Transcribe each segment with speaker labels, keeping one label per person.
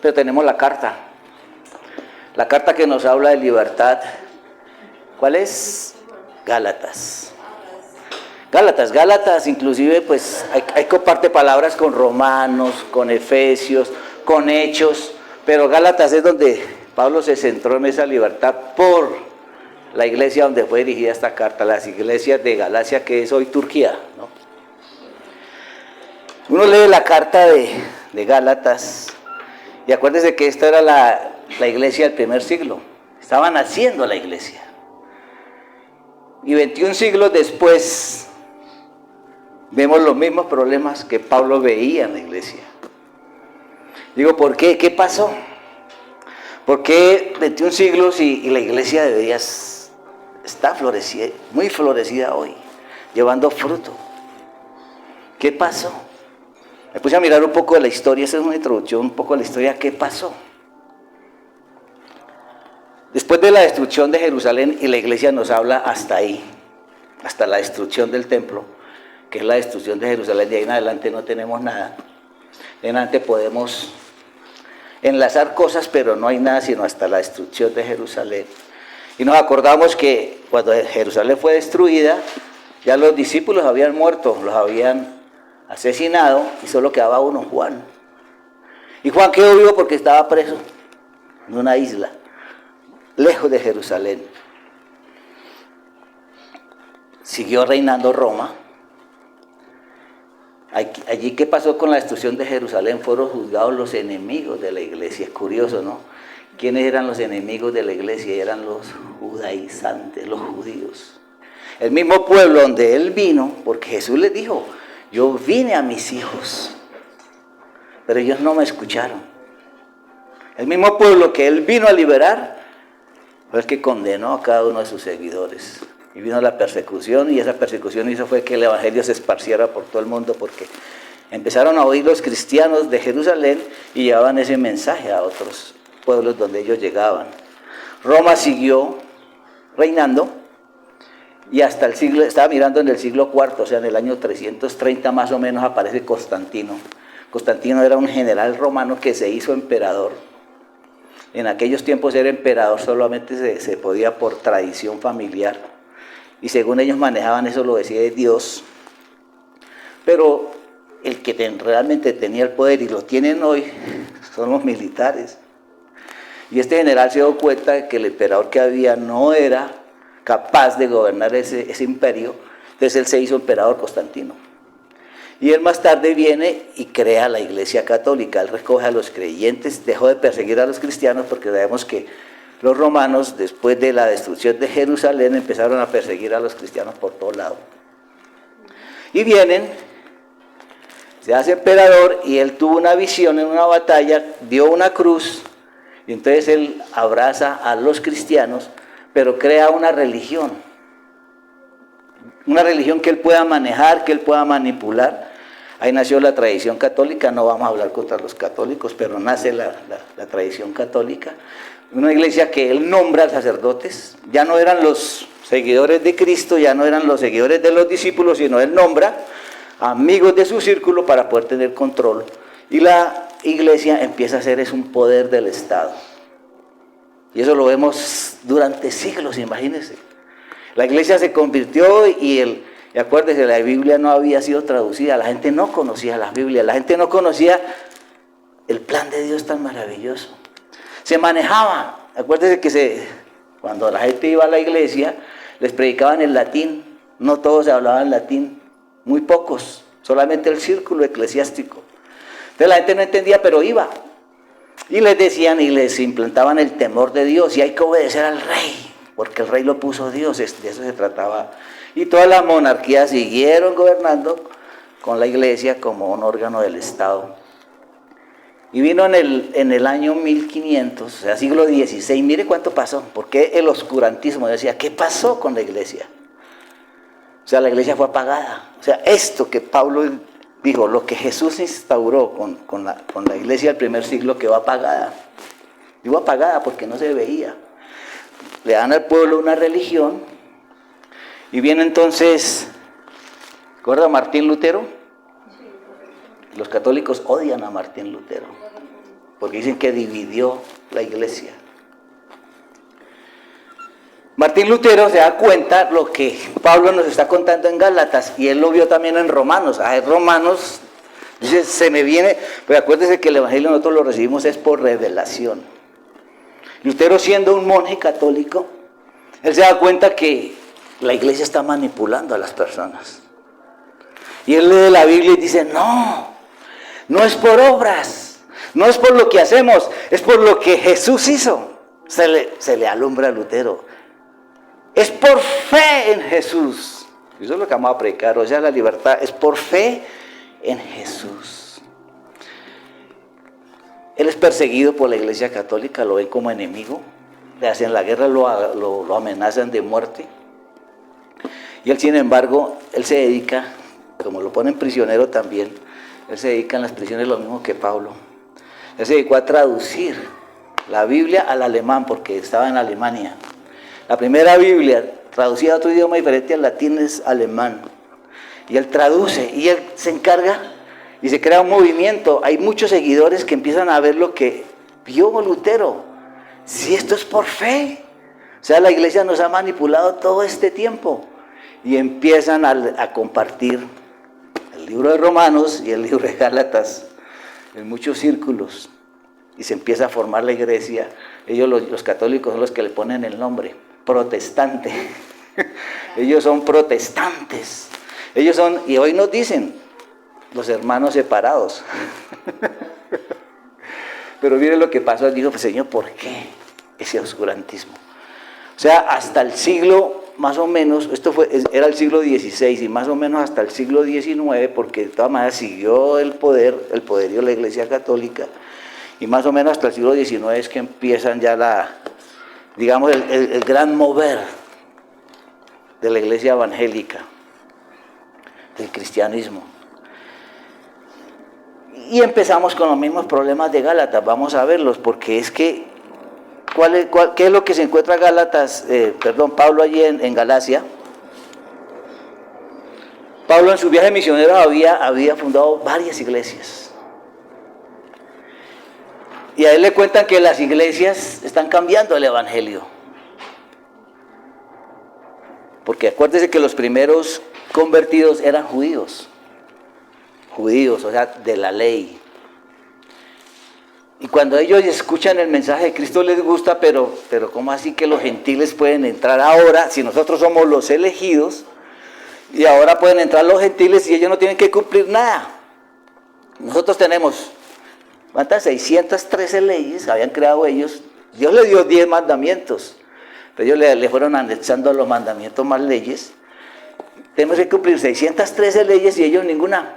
Speaker 1: pero tenemos la carta que nos habla de libertad. ¿Cuál es? Gálatas. Gálatas inclusive pues hay comparte palabras con Romanos, con Efesios, con Hechos, pero Gálatas es donde Pablo se centró en esa libertad por la iglesia donde fue dirigida esta carta, las iglesias de Galacia, que es hoy Turquía, ¿no? Uno lee la carta de Gálatas y acuérdese que esta era la iglesia del primer siglo, estaban haciendo la iglesia. Y 21 siglos después vemos los mismos problemas que Pablo veía en la iglesia. Digo, ¿por qué? ¿Qué pasó? ¿Por qué 21 siglos y la iglesia debería estar florecida, muy florecida hoy, llevando fruto? ¿Qué pasó? Me puse a mirar un poco de la historia, esa es una introducción un poco de la historia, ¿qué pasó? Después de la destrucción de Jerusalén, y la iglesia nos habla hasta ahí, hasta la destrucción del templo, que es la destrucción de Jerusalén, de ahí en adelante no tenemos nada. De ahí en adelante podemos enlazar cosas, pero no hay nada sino hasta la destrucción de Jerusalén. Y nos acordamos que cuando Jerusalén fue destruida, ya los discípulos habían muerto, los habían asesinado, y solo quedaba uno, Juan. Y Juan quedó vivo porque estaba preso en una isla, lejos de Jerusalén. Siguió reinando Roma. Allí, ¿qué pasó con la destrucción de Jerusalén? Fueron juzgados los enemigos de la iglesia. Es curioso, ¿no? ¿Quiénes eran los enemigos de la iglesia? Eran los judaizantes, los judíos. El mismo pueblo donde él vino, porque Jesús les dijo, yo vine a mis hijos, pero ellos no me escucharon. El mismo pueblo que él vino a liberar fue el que condenó a cada uno de sus seguidores. Y vino la persecución, y esa persecución hizo fue que el evangelio se esparciera por todo el mundo, porque empezaron a oír los cristianos de Jerusalén y llevaban ese mensaje a otros pueblos donde ellos llegaban. Roma siguió reinando y hasta el siglo, estaba mirando en el siglo IV, o sea en el año 330 más o menos aparece Constantino. Constantino era un general romano que se hizo emperador. En aquellos tiempos ser emperador solamente se podía por tradición familiar. Y según ellos manejaban eso lo decía Dios. Pero el que realmente tenía el poder y lo tienen hoy son los militares. Y este general se dio cuenta de que el emperador que había no era capaz de gobernar ese imperio. Entonces él se hizo emperador, Constantino. Y él más tarde viene y crea la iglesia católica. Él recoge a los creyentes, dejó de perseguir a los cristianos porque sabemos que los romanos, después de la destrucción de Jerusalén, empezaron a perseguir a los cristianos por todo lado. Y vienen, se hace emperador y él tuvo una visión en una batalla, dio una cruz, y entonces él abraza a los cristianos, pero crea una religión que él pueda manejar, que él pueda manipular. Ahí nació la tradición católica, no vamos a hablar contra los católicos, pero nace la tradición católica. Una iglesia que él nombra sacerdotes, ya no eran los seguidores de Cristo, ya no eran los seguidores de los discípulos, sino él nombra amigos de su círculo para poder tener control. Y la iglesia empieza a ser un poder del Estado. Y eso lo vemos durante siglos, imagínense. La iglesia se convirtió y acuérdense, la Biblia no había sido traducida, la gente no conocía la Biblia, la gente no conocía el plan de Dios tan maravilloso. Se manejaba, acuérdense que cuando la gente iba a la iglesia, les predicaban en latín, no todos hablaban latín, muy pocos, solamente el círculo eclesiástico. Entonces la gente no entendía, pero iba. Y les decían y les implantaban el temor de Dios, y hay que obedecer al rey, porque el rey lo puso Dios, de eso se trataba. Y todas las monarquías siguieron gobernando con la iglesia como un órgano del Estado. Y vino en el año 1500, o sea, siglo XVI, mire cuánto pasó, porque el oscurantismo, yo decía, ¿qué pasó con la iglesia? O sea, la iglesia fue apagada. O sea, esto que Pablo dijo, lo que Jesús instauró con la iglesia del primer siglo, quedó apagada. Digo apagada porque no se veía. Le dan al pueblo una religión, y viene entonces, ¿recuerda a Martín Lutero? Los católicos odian a Martín Lutero. porque dicen que dividió la iglesia. Martín Lutero se da cuenta lo que Pablo nos está contando en Gálatas, y él lo vio también en Romanos. En Romanos dice, se me viene, pero acuérdense que el evangelio nosotros lo recibimos es por revelación. Lutero, siendo un monje católico, él se da cuenta que la iglesia está manipulando a las personas. Y él lee la Biblia y dice, no es por obras, no es por lo que hacemos, es por lo que Jesús hizo. Se le alumbra a Lutero. Es por fe en Jesús. Eso es lo que vamos a predicar. O sea, la libertad es por fe en Jesús. Él es perseguido por la iglesia católica, lo ven como enemigo. Le hacen la guerra, lo amenazan de muerte. Y él, sin embargo, él se dedica, como lo ponen prisionero también, él se dedica en las prisiones lo mismo que Pablo. Él se dedicó a traducir la Biblia al alemán, porque estaba en Alemania. La primera Biblia traducida a otro idioma diferente al latín es alemán. Y él traduce, y él se encarga, y se crea un movimiento. Hay muchos seguidores que empiezan a ver lo que vio Lutero. Si esto es por fe. O sea, la iglesia nos ha manipulado todo este tiempo. Y empiezan a compartir el libro de Romanos y el libro de Gálatas en muchos círculos. Y se empieza a formar la iglesia. Ellos, los católicos, son los que le ponen el nombre, protestante. Ellos son protestantes. Ellos son, y hoy nos dicen, los hermanos separados. Pero miren lo que pasó. Dijo, pues, Señor, ¿por qué ese oscurantismo? O sea, hasta el siglo, más o menos, era el siglo XVI, y más o menos hasta el siglo XIX, porque de todas maneras siguió el poderío de la iglesia católica. Y más o menos hasta el siglo XIX es que empiezan ya digamos, el gran mover de la iglesia evangélica, del cristianismo. Y empezamos con los mismos problemas de Gálatas. Vamos a verlos, porque es que, ¿qué es lo que se encuentra Pablo allí en Galacia? Pablo, en su viaje misionero, había fundado varias iglesias. Y a él le cuentan que las iglesias están cambiando el evangelio. Porque acuérdense que los primeros convertidos eran judíos, o sea, de la ley. Y cuando ellos escuchan el mensaje de Cristo les gusta, pero ¿cómo así que los gentiles pueden entrar ahora, si nosotros somos los elegidos, y ahora pueden entrar los gentiles y ellos no tienen que cumplir nada? Nosotros tenemos, ¿cuántas? 613 leyes habían creado ellos. Dios le dio 10 mandamientos, pero ellos le fueron anexando a los mandamientos más leyes. Tenemos que cumplir 613 leyes y ellos ninguna.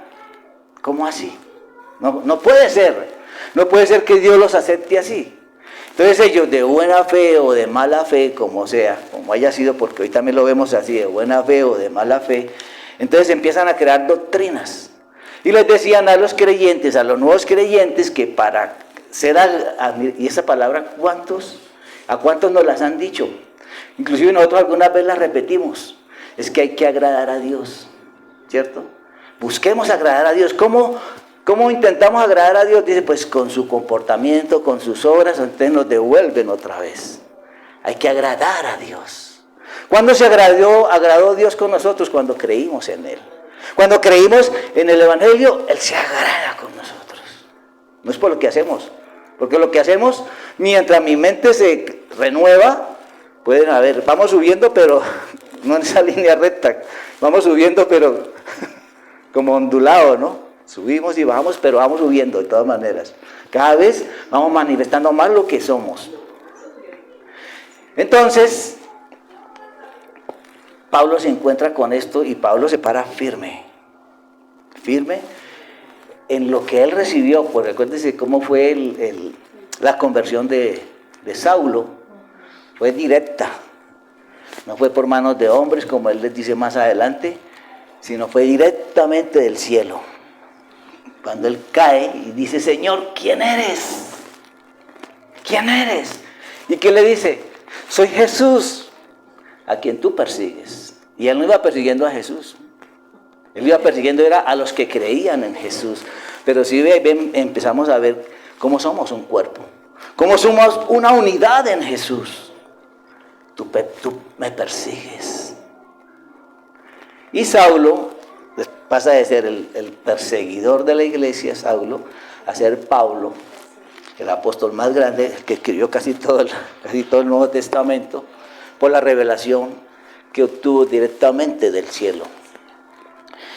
Speaker 1: ¿Cómo así? No puede ser. No puede ser que Dios los acepte así. Entonces ellos, de buena fe o de mala fe, como sea, como haya sido, porque hoy también lo vemos así, de buena fe o de mala fe, entonces empiezan a crear doctrinas. Y les decían a los creyentes, a los nuevos creyentes, que para ser, y esa palabra, ¿a cuántos nos las han dicho? Inclusive nosotros algunas veces las repetimos. Es que hay que agradar a Dios, ¿cierto? Busquemos agradar a Dios. ¿Cómo intentamos agradar a Dios? Dice, pues con su comportamiento, con sus obras, entonces nos devuelven otra vez. Hay que agradar a Dios. ¿Cuándo se agradó Dios con nosotros? Cuando creímos en Él. Cuando creímos en el evangelio, Él se agrada con nosotros. No es por lo que hacemos, porque lo que hacemos, mientras mi mente se renueva, pueden haber, vamos subiendo, pero no en esa línea recta, vamos subiendo, pero como ondulado, ¿no? Subimos y bajamos, pero vamos subiendo de todas maneras. Cada vez vamos manifestando más lo que somos. Entonces, Pablo se encuentra con esto y Pablo se para firme en lo que él recibió. Porque acuérdense cómo fue la conversión de Saulo. Fue directa, no fue por manos de hombres, como él les dice más adelante, sino fue directamente del cielo. Cuando él cae y dice, Señor, ¿quién eres? ¿Quién eres? ¿Y qué le dice? Soy Jesús, a quien tú persigues. Y él no iba persiguiendo a Jesús. Él iba persiguiendo era a los que creían en Jesús. Pero si empezamos a ver cómo somos un cuerpo, cómo somos una unidad en Jesús. Tú me persigues. Y Saulo pasa de ser el perseguidor de la iglesia, Saulo, a ser Pablo, el apóstol más grande, que escribió casi todo el Nuevo Testamento, por la revelación que obtuvo directamente del cielo.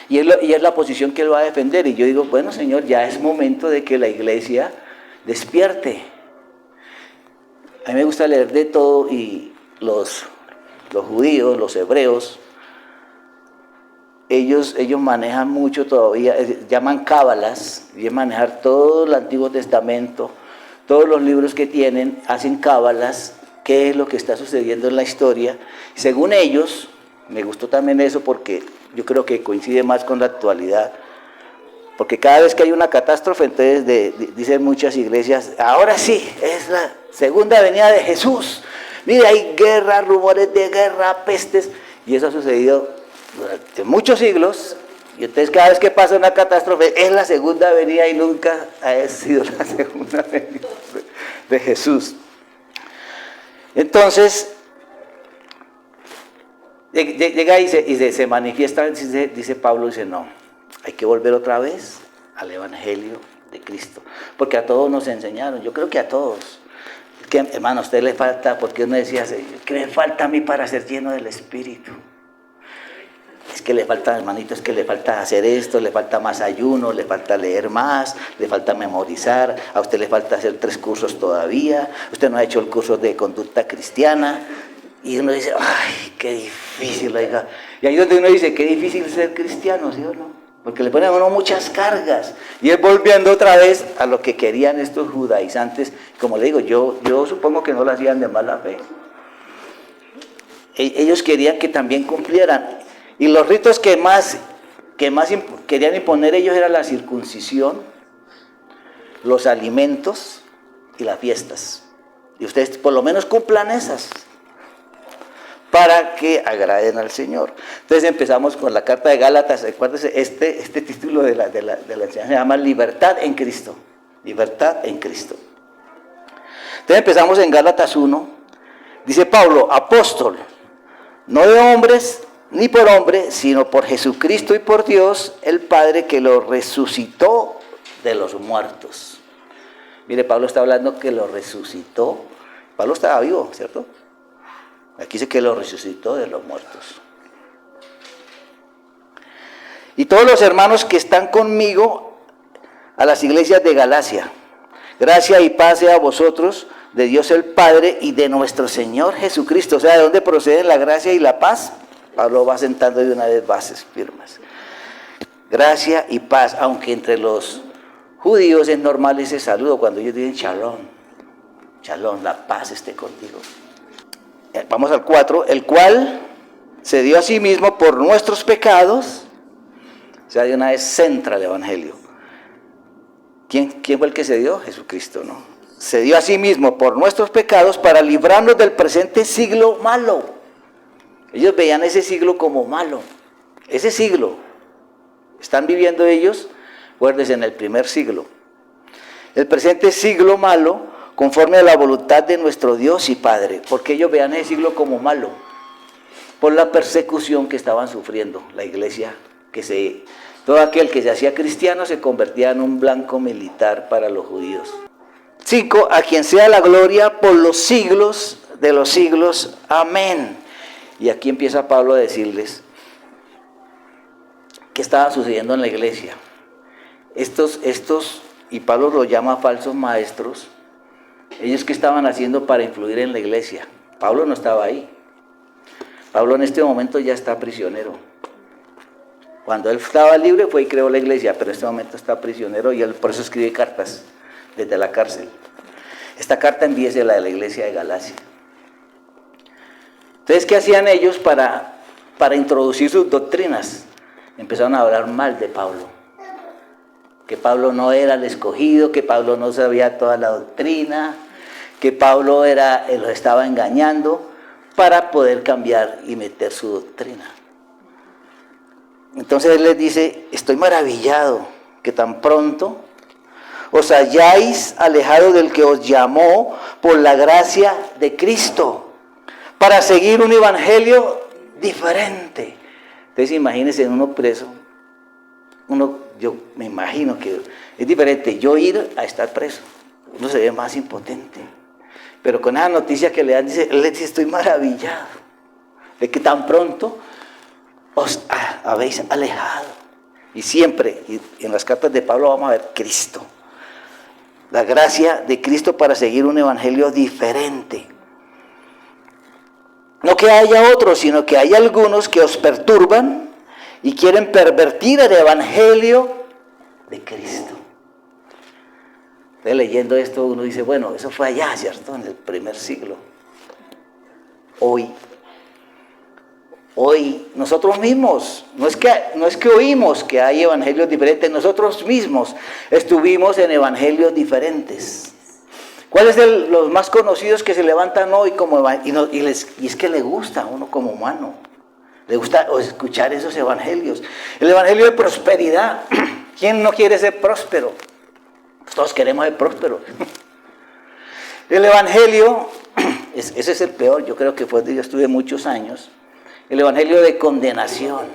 Speaker 1: Y es la posición que él va a defender. Y yo digo, bueno, Señor, ya es momento de que la iglesia despierte. A mí me gusta leer de todo, y los judíos, los hebreos, ellos manejan mucho todavía, llaman cábalas, y es manejar todo el Antiguo Testamento, todos los libros que tienen, hacen cábalas, qué es lo que está sucediendo en la historia. Según ellos, me gustó también eso porque yo creo que coincide más con la actualidad, porque cada vez que hay una catástrofe, entonces dicen muchas iglesias, ahora sí, es la segunda venida de Jesús. Mire, hay guerra, rumores de guerra, pestes, y eso ha sucedido durante muchos siglos, y entonces cada vez que pasa una catástrofe es la segunda venida, y nunca ha sido la segunda venida de Jesús. Entonces, llega y se manifiesta, dice Pablo, dice, no, hay que volver otra vez al Evangelio de Cristo, porque a todos nos enseñaron, yo creo que a todos. Que, hermano, a usted le falta, porque uno decía, ¿qué me falta a mí para ser lleno del Espíritu? Es que le falta, hermanito, es que le falta hacer esto, le falta más ayuno, le falta leer más, le falta memorizar, a usted le falta hacer 3 cursos todavía, usted no ha hecho el curso de conducta cristiana, y uno dice, ay, qué difícil, oiga. Y ahí es donde uno dice, qué difícil ser cristiano, ¿sí o no? Porque le ponen a uno muchas cargas, y es volviendo otra vez a lo que querían estos judaizantes. Como le digo, yo supongo que no lo hacían de mala fe. Ellos querían que también cumplieran, y los ritos que más querían imponer ellos era la circuncisión, los alimentos y las fiestas. Y ustedes por lo menos cumplan esas, para que agraden al Señor. Entonces empezamos con la carta de Gálatas. Acuérdense, este título de la enseñanza se llama Libertad en Cristo. Libertad en Cristo. Entonces empezamos en Gálatas 1. Dice Pablo, apóstol, no de hombres ni por hombre, sino por Jesucristo y por Dios, el Padre, que lo resucitó de los muertos. Mire, Pablo está hablando que lo resucitó. Pablo estaba vivo, ¿cierto? Aquí dice que lo resucitó de los muertos. Y todos los hermanos que están conmigo a las iglesias de Galacia, gracia y paz sea a vosotros, de Dios el Padre y de nuestro Señor Jesucristo. O sea, ¿de dónde proceden la gracia y la paz? Pablo va sentando de una vez bases firmes. Gracia y paz, aunque entre los judíos es normal ese saludo cuando ellos dicen shalom, shalom, la paz esté contigo. Vamos al 4, el cual se dio a sí mismo por nuestros pecados. O sea, de una vez centra el Evangelio. ¿Quién fue el que se dio? Jesucristo, ¿no? Se dio a sí mismo por nuestros pecados para librarnos del presente siglo malo. Ellos veían ese siglo como malo. Ese siglo. Están viviendo ellos, acuérdense, en el primer siglo. El presente siglo malo, conforme a la voluntad de nuestro Dios y Padre. Porque ellos veían ese siglo como malo. Por la persecución que estaban sufriendo la iglesia, todo aquel que se hacía cristiano se convertía en un blanco militar para los judíos. 5, a quien sea la gloria por los siglos de los siglos. Amén. Y aquí empieza Pablo a decirles qué estaba sucediendo en la iglesia. Estos, y Pablo los llama falsos maestros, ellos qué estaban haciendo para influir en la iglesia. Pablo no estaba ahí. Pablo en este momento ya está prisionero. Cuando él estaba libre fue y creó la iglesia, pero en este momento está prisionero, y él por eso escribe cartas desde la cárcel. Esta carta envíesela a la iglesia de Galacia. Entonces, ¿qué hacían ellos para introducir sus doctrinas? Empezaron a hablar mal de Pablo. Que Pablo no era el escogido, que Pablo no sabía toda la doctrina, que Pablo los estaba engañando para poder cambiar y meter su doctrina. Entonces él les dice, estoy maravillado que tan pronto os hayáis alejado del que os llamó por la gracia de Cristo, para seguir un evangelio diferente. Entonces imagínense uno preso, yo me imagino que es diferente yo ir a estar preso, uno se ve más impotente, pero con esa noticia que le dan, él le dice, estoy maravillado de que tan pronto os habéis alejado. Y siempre, y en las cartas de Pablo vamos a ver Cristo, la gracia de Cristo para seguir un evangelio diferente. No que haya otros, sino que hay algunos que os perturban y quieren pervertir el evangelio de Cristo. Entonces, leyendo esto uno dice, bueno, eso fue allá, ¿cierto? En el primer siglo. Hoy nosotros mismos, no es que oímos que hay evangelios diferentes, nosotros mismos estuvimos en evangelios diferentes. ¿Cuáles son los más conocidos que se levantan hoy y es que le gusta a uno como humano? Le gusta escuchar esos evangelios. El evangelio de prosperidad. ¿Quién no quiere ser próspero? Todos queremos ser prósperos. El evangelio, ese es el peor, yo creo que fue donde yo estuve muchos años. El evangelio de condenación.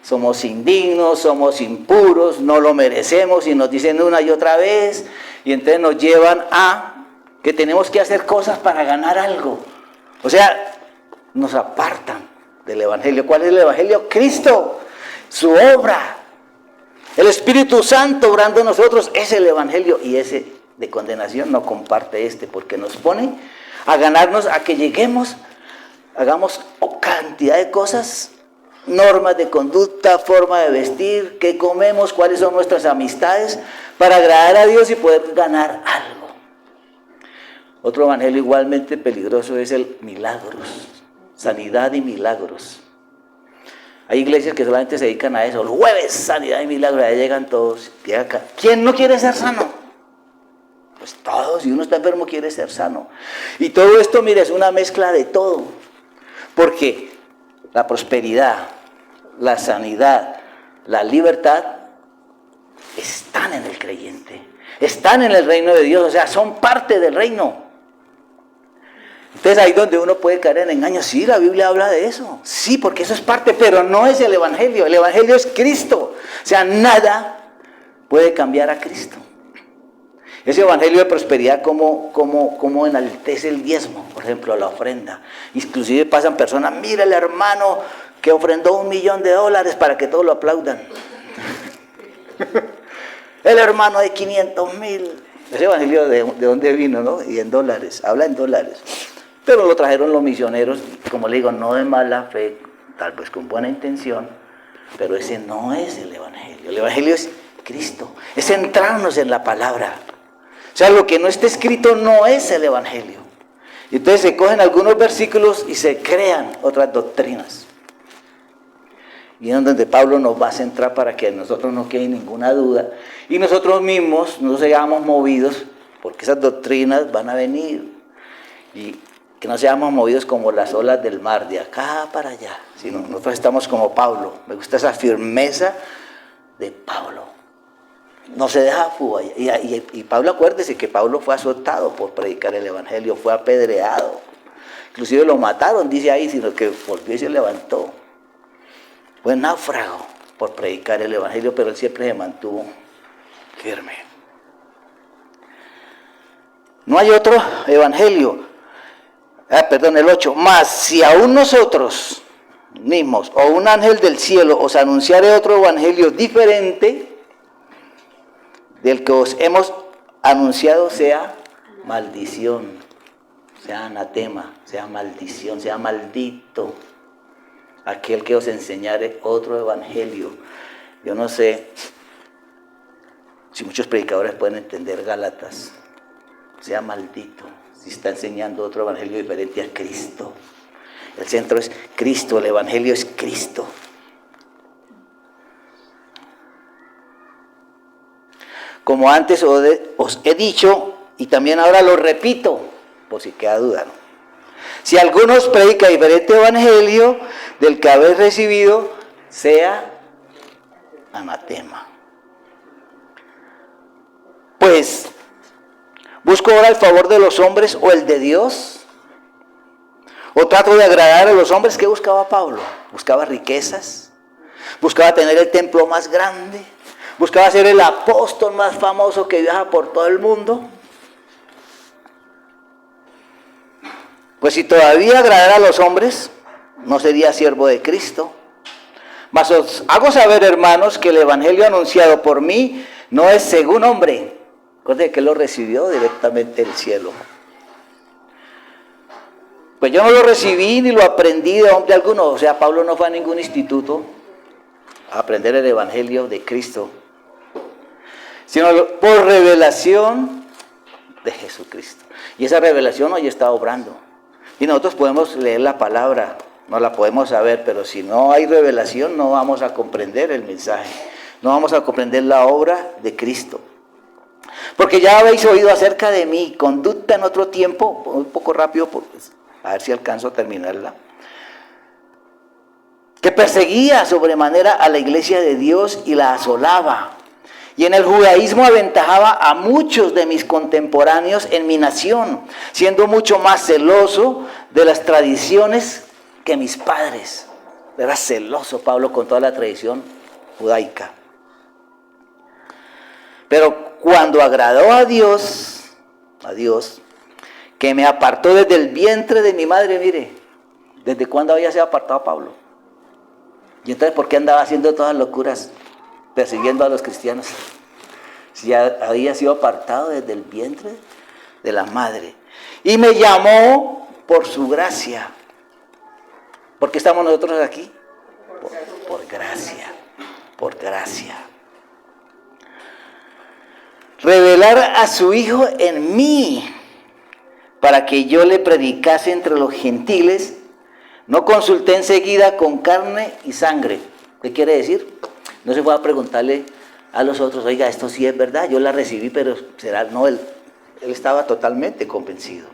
Speaker 1: Somos indignos, somos impuros, no lo merecemos y nos dicen una y otra vez. Y entonces nos llevan a que tenemos que hacer cosas para ganar algo. O sea, nos apartan del evangelio. ¿Cuál es el evangelio? Cristo, su obra. El Espíritu Santo obrando en nosotros es el evangelio. Y ese de condenación no comparte porque nos pone a ganarnos, a que lleguemos, hagamos cantidad de cosas, normas de conducta, forma de vestir, qué comemos, cuáles son nuestras amistades, para agradar a Dios y poder ganar algo. Otro evangelio igualmente peligroso es el milagros, sanidad y milagros. Hay iglesias que solamente se dedican a eso, los jueves, sanidad y milagros, ahí llegan todos. ¿Quién no quiere ser sano? Pues todos, si uno está enfermo quiere ser sano. Y todo esto, mire, es una mezcla de todo, porque la prosperidad, la sanidad, la libertad, están en el creyente, están en el reino de Dios, o sea, son parte del reino. Entonces ahí donde uno puede caer en engaños. Sí, la Biblia habla de eso. Sí, porque eso es parte, pero no es el evangelio. El evangelio es Cristo. O sea, nada puede cambiar a Cristo. Ese evangelio de prosperidad, como enaltece el diezmo, por ejemplo, la ofrenda. Inclusive pasan personas, mira el hermano que ofrendó $1.000.000 para que todos lo aplaudan. El hermano de 500,000. Ese evangelio de dónde vino, ¿no? Y en dólares, habla en dólares. Pero lo trajeron los misioneros, como le digo, no de mala fe, tal vez con buena intención, pero ese no es el evangelio. El evangelio es Cristo, es centrarnos en la palabra. O sea, lo que no está escrito no es el evangelio. Y entonces se cogen algunos versículos y se crean otras doctrinas. Y es donde Pablo nos va a centrar para que a nosotros no quede ninguna duda. Y nosotros mismos no seamos movidos, porque esas doctrinas van a venir. Y que no seamos movidos como las olas del mar, de acá para allá. Sino nosotros estamos como Pablo. Me gusta esa firmeza de Pablo. No se deja fugar. Y Pablo, acuérdese que Pablo fue azotado por predicar el evangelio, fue apedreado. Inclusive lo mataron, dice ahí, sino que volvió y se levantó. Fue náufrago por predicar el evangelio, pero él siempre se mantuvo firme. No hay otro evangelio. El 8. Mas si aún nosotros mismos o un ángel del cielo os anunciare otro evangelio diferente del que os hemos anunciado, sea maldición, sea anatema, sea maldición, sea maldito aquel que os enseñare otro evangelio. Yo no sé si muchos predicadores pueden entender Gálatas. Sea maldito si está enseñando otro evangelio diferente a Cristo. El centro es Cristo, el evangelio es Cristo. Como antes os he dicho, y también ahora lo repito, por si queda duda, ¿no? Si alguno os predica diferente evangelio del que habéis recibido, sea anatema. Pues, ¿busco ahora el favor de los hombres o el de Dios? ¿O trato de agradar a los hombres? ¿Qué buscaba Pablo? Buscaba riquezas, buscaba tener el templo más grande, buscaba ser el apóstol más famoso que viaja por todo el mundo. Pues si todavía agradara a los hombres, no sería siervo de Cristo. Mas os hago saber, hermanos, que el evangelio anunciado por mí no es según hombre, cosa que lo recibió directamente del cielo. Pues yo no lo recibí ni lo aprendí de hombre alguno. O sea, Pablo no fue a ningún instituto a aprender el evangelio de Cristo, sino por revelación de Jesucristo. Y esa revelación hoy está obrando. Y nosotros podemos leer la palabra, no la podemos saber, pero si no hay revelación no vamos a comprender el mensaje, no vamos a comprender la obra de Cristo. Porque ya habéis oído acerca de mi conducta en otro tiempo, un poco rápido, a ver si alcanzo a terminarla, que perseguía sobremanera a la iglesia de Dios y la asolaba. Y en el judaísmo aventajaba a muchos de mis contemporáneos en mi nación, siendo mucho más celoso de las tradiciones que mis padres. Era celoso Pablo con toda la tradición judaica. Pero cuando agradó a Dios, que me apartó desde el vientre de mi madre, mire, ¿desde cuándo había sido apartado Pablo? Y entonces, ¿por qué andaba haciendo todas locuras, persiguiendo a los cristianos? Si ya había sido apartado desde el vientre de la madre. Y me llamó por su gracia. ¿Por qué estamos nosotros aquí? Por gracia, por gracia. Revelar a su Hijo en mí, para que yo le predicase entre los gentiles. No consulté enseguida con carne y sangre. ¿Qué quiere decir? No se fue a preguntarle a los otros, oiga, esto sí es verdad, yo la recibí, pero será, no, él estaba totalmente convencido.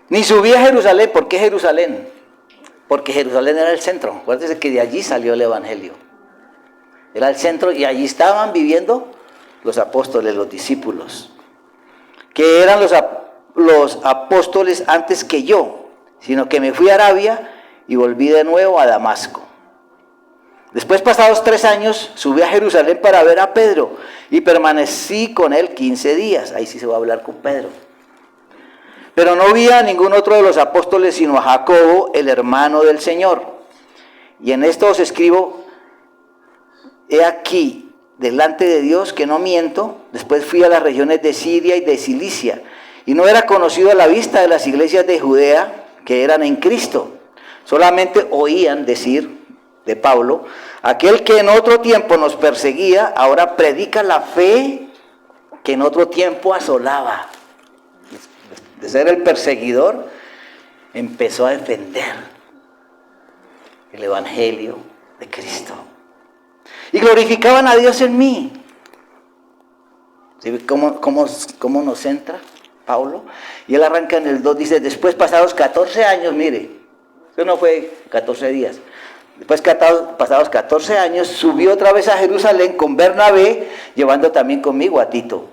Speaker 1: Ni subí a Jerusalén. ¿Por qué Jerusalén? Porque Jerusalén era el centro. Acuérdense que de allí salió el evangelio. Era el centro y allí estaban viviendo los apóstoles, los discípulos, que eran los apóstoles antes que yo, sino que me fui a Arabia y volví de nuevo a Damasco. Después, pasados 3 años, subí a Jerusalén para ver a Pedro y permanecí con él 15 días. Ahí sí se va a hablar con Pedro. Pero no vi a ningún otro de los apóstoles, sino a Jacobo, el hermano del Señor. Y en esto os escribo, he aquí, delante de Dios, que no miento. Después fui a las regiones de Siria y de Cilicia, y no era conocido a la vista de las iglesias de Judea que eran en Cristo. Solamente oían decir de Pablo, aquel que en otro tiempo nos perseguía, ahora predica la fe que en otro tiempo asolaba. De ser el perseguidor, empezó a defender el evangelio de Cristo. Y glorificaban a Dios en mí. ¿Sí? ¿Cómo nos centra Pablo? Y él arranca en el 2, dice, después pasados 14 años, mire, eso no fue 14 días. Después, pasados 14 años, subí otra vez a Jerusalén con Bernabé, llevando también conmigo a Tito.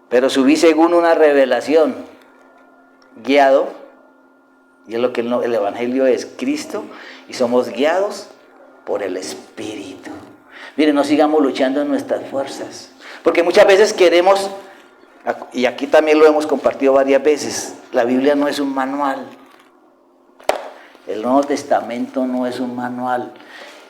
Speaker 1: Pero subí según una revelación, guiado, y es lo que el evangelio es Cristo, y somos guiados por el Espíritu. Miren, no sigamos luchando en nuestras fuerzas, porque muchas veces queremos, y aquí también lo hemos compartido varias veces, la Biblia no es un manual. El Nuevo Testamento no es un manual,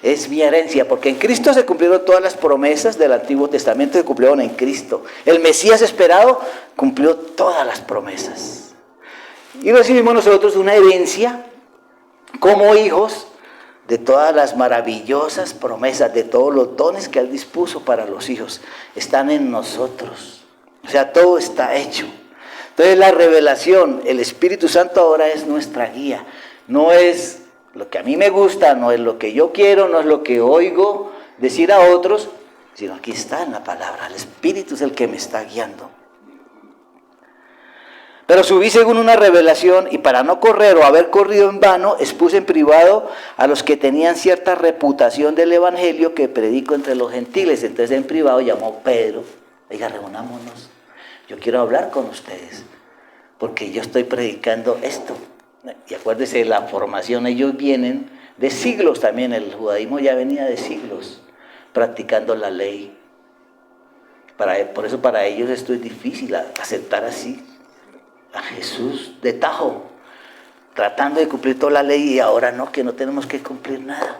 Speaker 1: es mi herencia, porque en Cristo se cumplieron todas las promesas del Antiguo Testamento, se cumplieron en Cristo. El Mesías esperado cumplió todas las promesas. Y recibimos nosotros una herencia como hijos de todas las maravillosas promesas, de todos los dones que Él dispuso para los hijos. Están en nosotros, o sea, todo está hecho. Entonces la revelación, el Espíritu Santo ahora es nuestra guía. No es lo que a mí me gusta, no es lo que yo quiero, no es lo que oigo decir a otros, sino aquí está en la palabra. El Espíritu es el que me está guiando. Pero subí según una revelación, y para no correr o haber corrido en vano, expuse en privado a los que tenían cierta reputación del evangelio que predico entre los gentiles. Entonces en privado llamó Pedro, oiga, reunámonos, yo quiero hablar con ustedes, porque yo estoy predicando esto. Y acuérdense de la formación, ellos vienen de siglos también, el judaísmo ya venía de siglos, practicando la ley. Por eso para ellos esto es difícil, aceptar así a Jesús de tajo, tratando de cumplir toda la ley, y ahora no, que no tenemos que cumplir nada.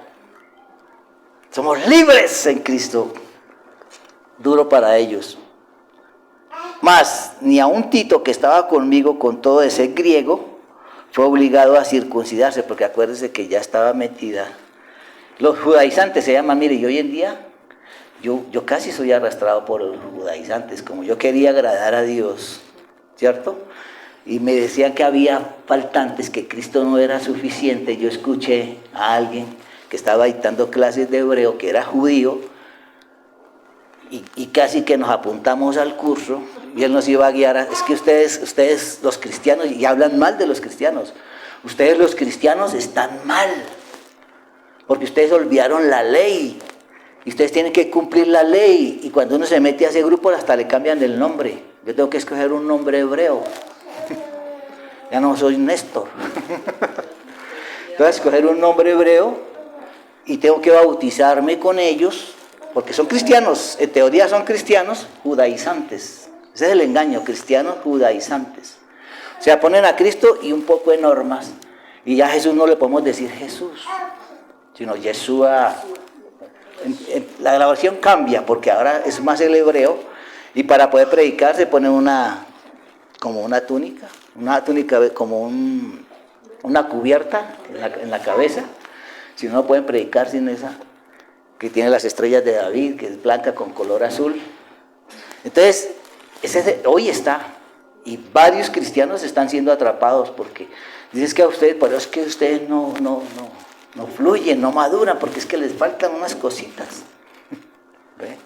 Speaker 1: Somos libres en Cristo. Duro para ellos. Mas ni aun Tito, que estaba conmigo con todo ese griego, fue obligado a circuncidarse, porque acuérdense que ya estaba metida. Los judaizantes se llaman, mire, y hoy en día yo casi soy arrastrado por los judaizantes, como yo quería agradar a Dios, ¿cierto? Y me decían que había faltantes, que Cristo no era suficiente. Yo escuché a alguien que estaba dictando clases de hebreo, que era judío, y casi que nos apuntamos al curso, y él nos iba a guiar. Es que ustedes los cristianos, y hablan mal de los cristianos, ustedes los cristianos están mal, porque ustedes olvidaron la ley, y ustedes tienen que cumplir la ley, y cuando uno se mete a ese grupo hasta le cambian el nombre. Yo tengo que escoger un nombre hebreo. Ya no soy Néstor. Tengo que escoger un nombre hebreo y tengo que bautizarme con ellos, porque son cristianos, en teoría son cristianos judaizantes. Ese es el engaño, cristianos judaizantes. O sea, ponen a Cristo y un poco de normas, y ya a Jesús no le podemos decir Jesús, sino Yeshua. La grabación cambia, porque ahora es más el hebreo, y para poder predicar se pone como una túnica como una cubierta en la cabeza. Si no pueden predicar sin esa, que tiene las estrellas de David, que es blanca con color azul. Entonces, hoy está, y varios cristianos están siendo atrapados, porque dicen que a ustedes, pero es que ustedes no fluyen, no maduran, porque es que les faltan unas cositas. ¿Ve?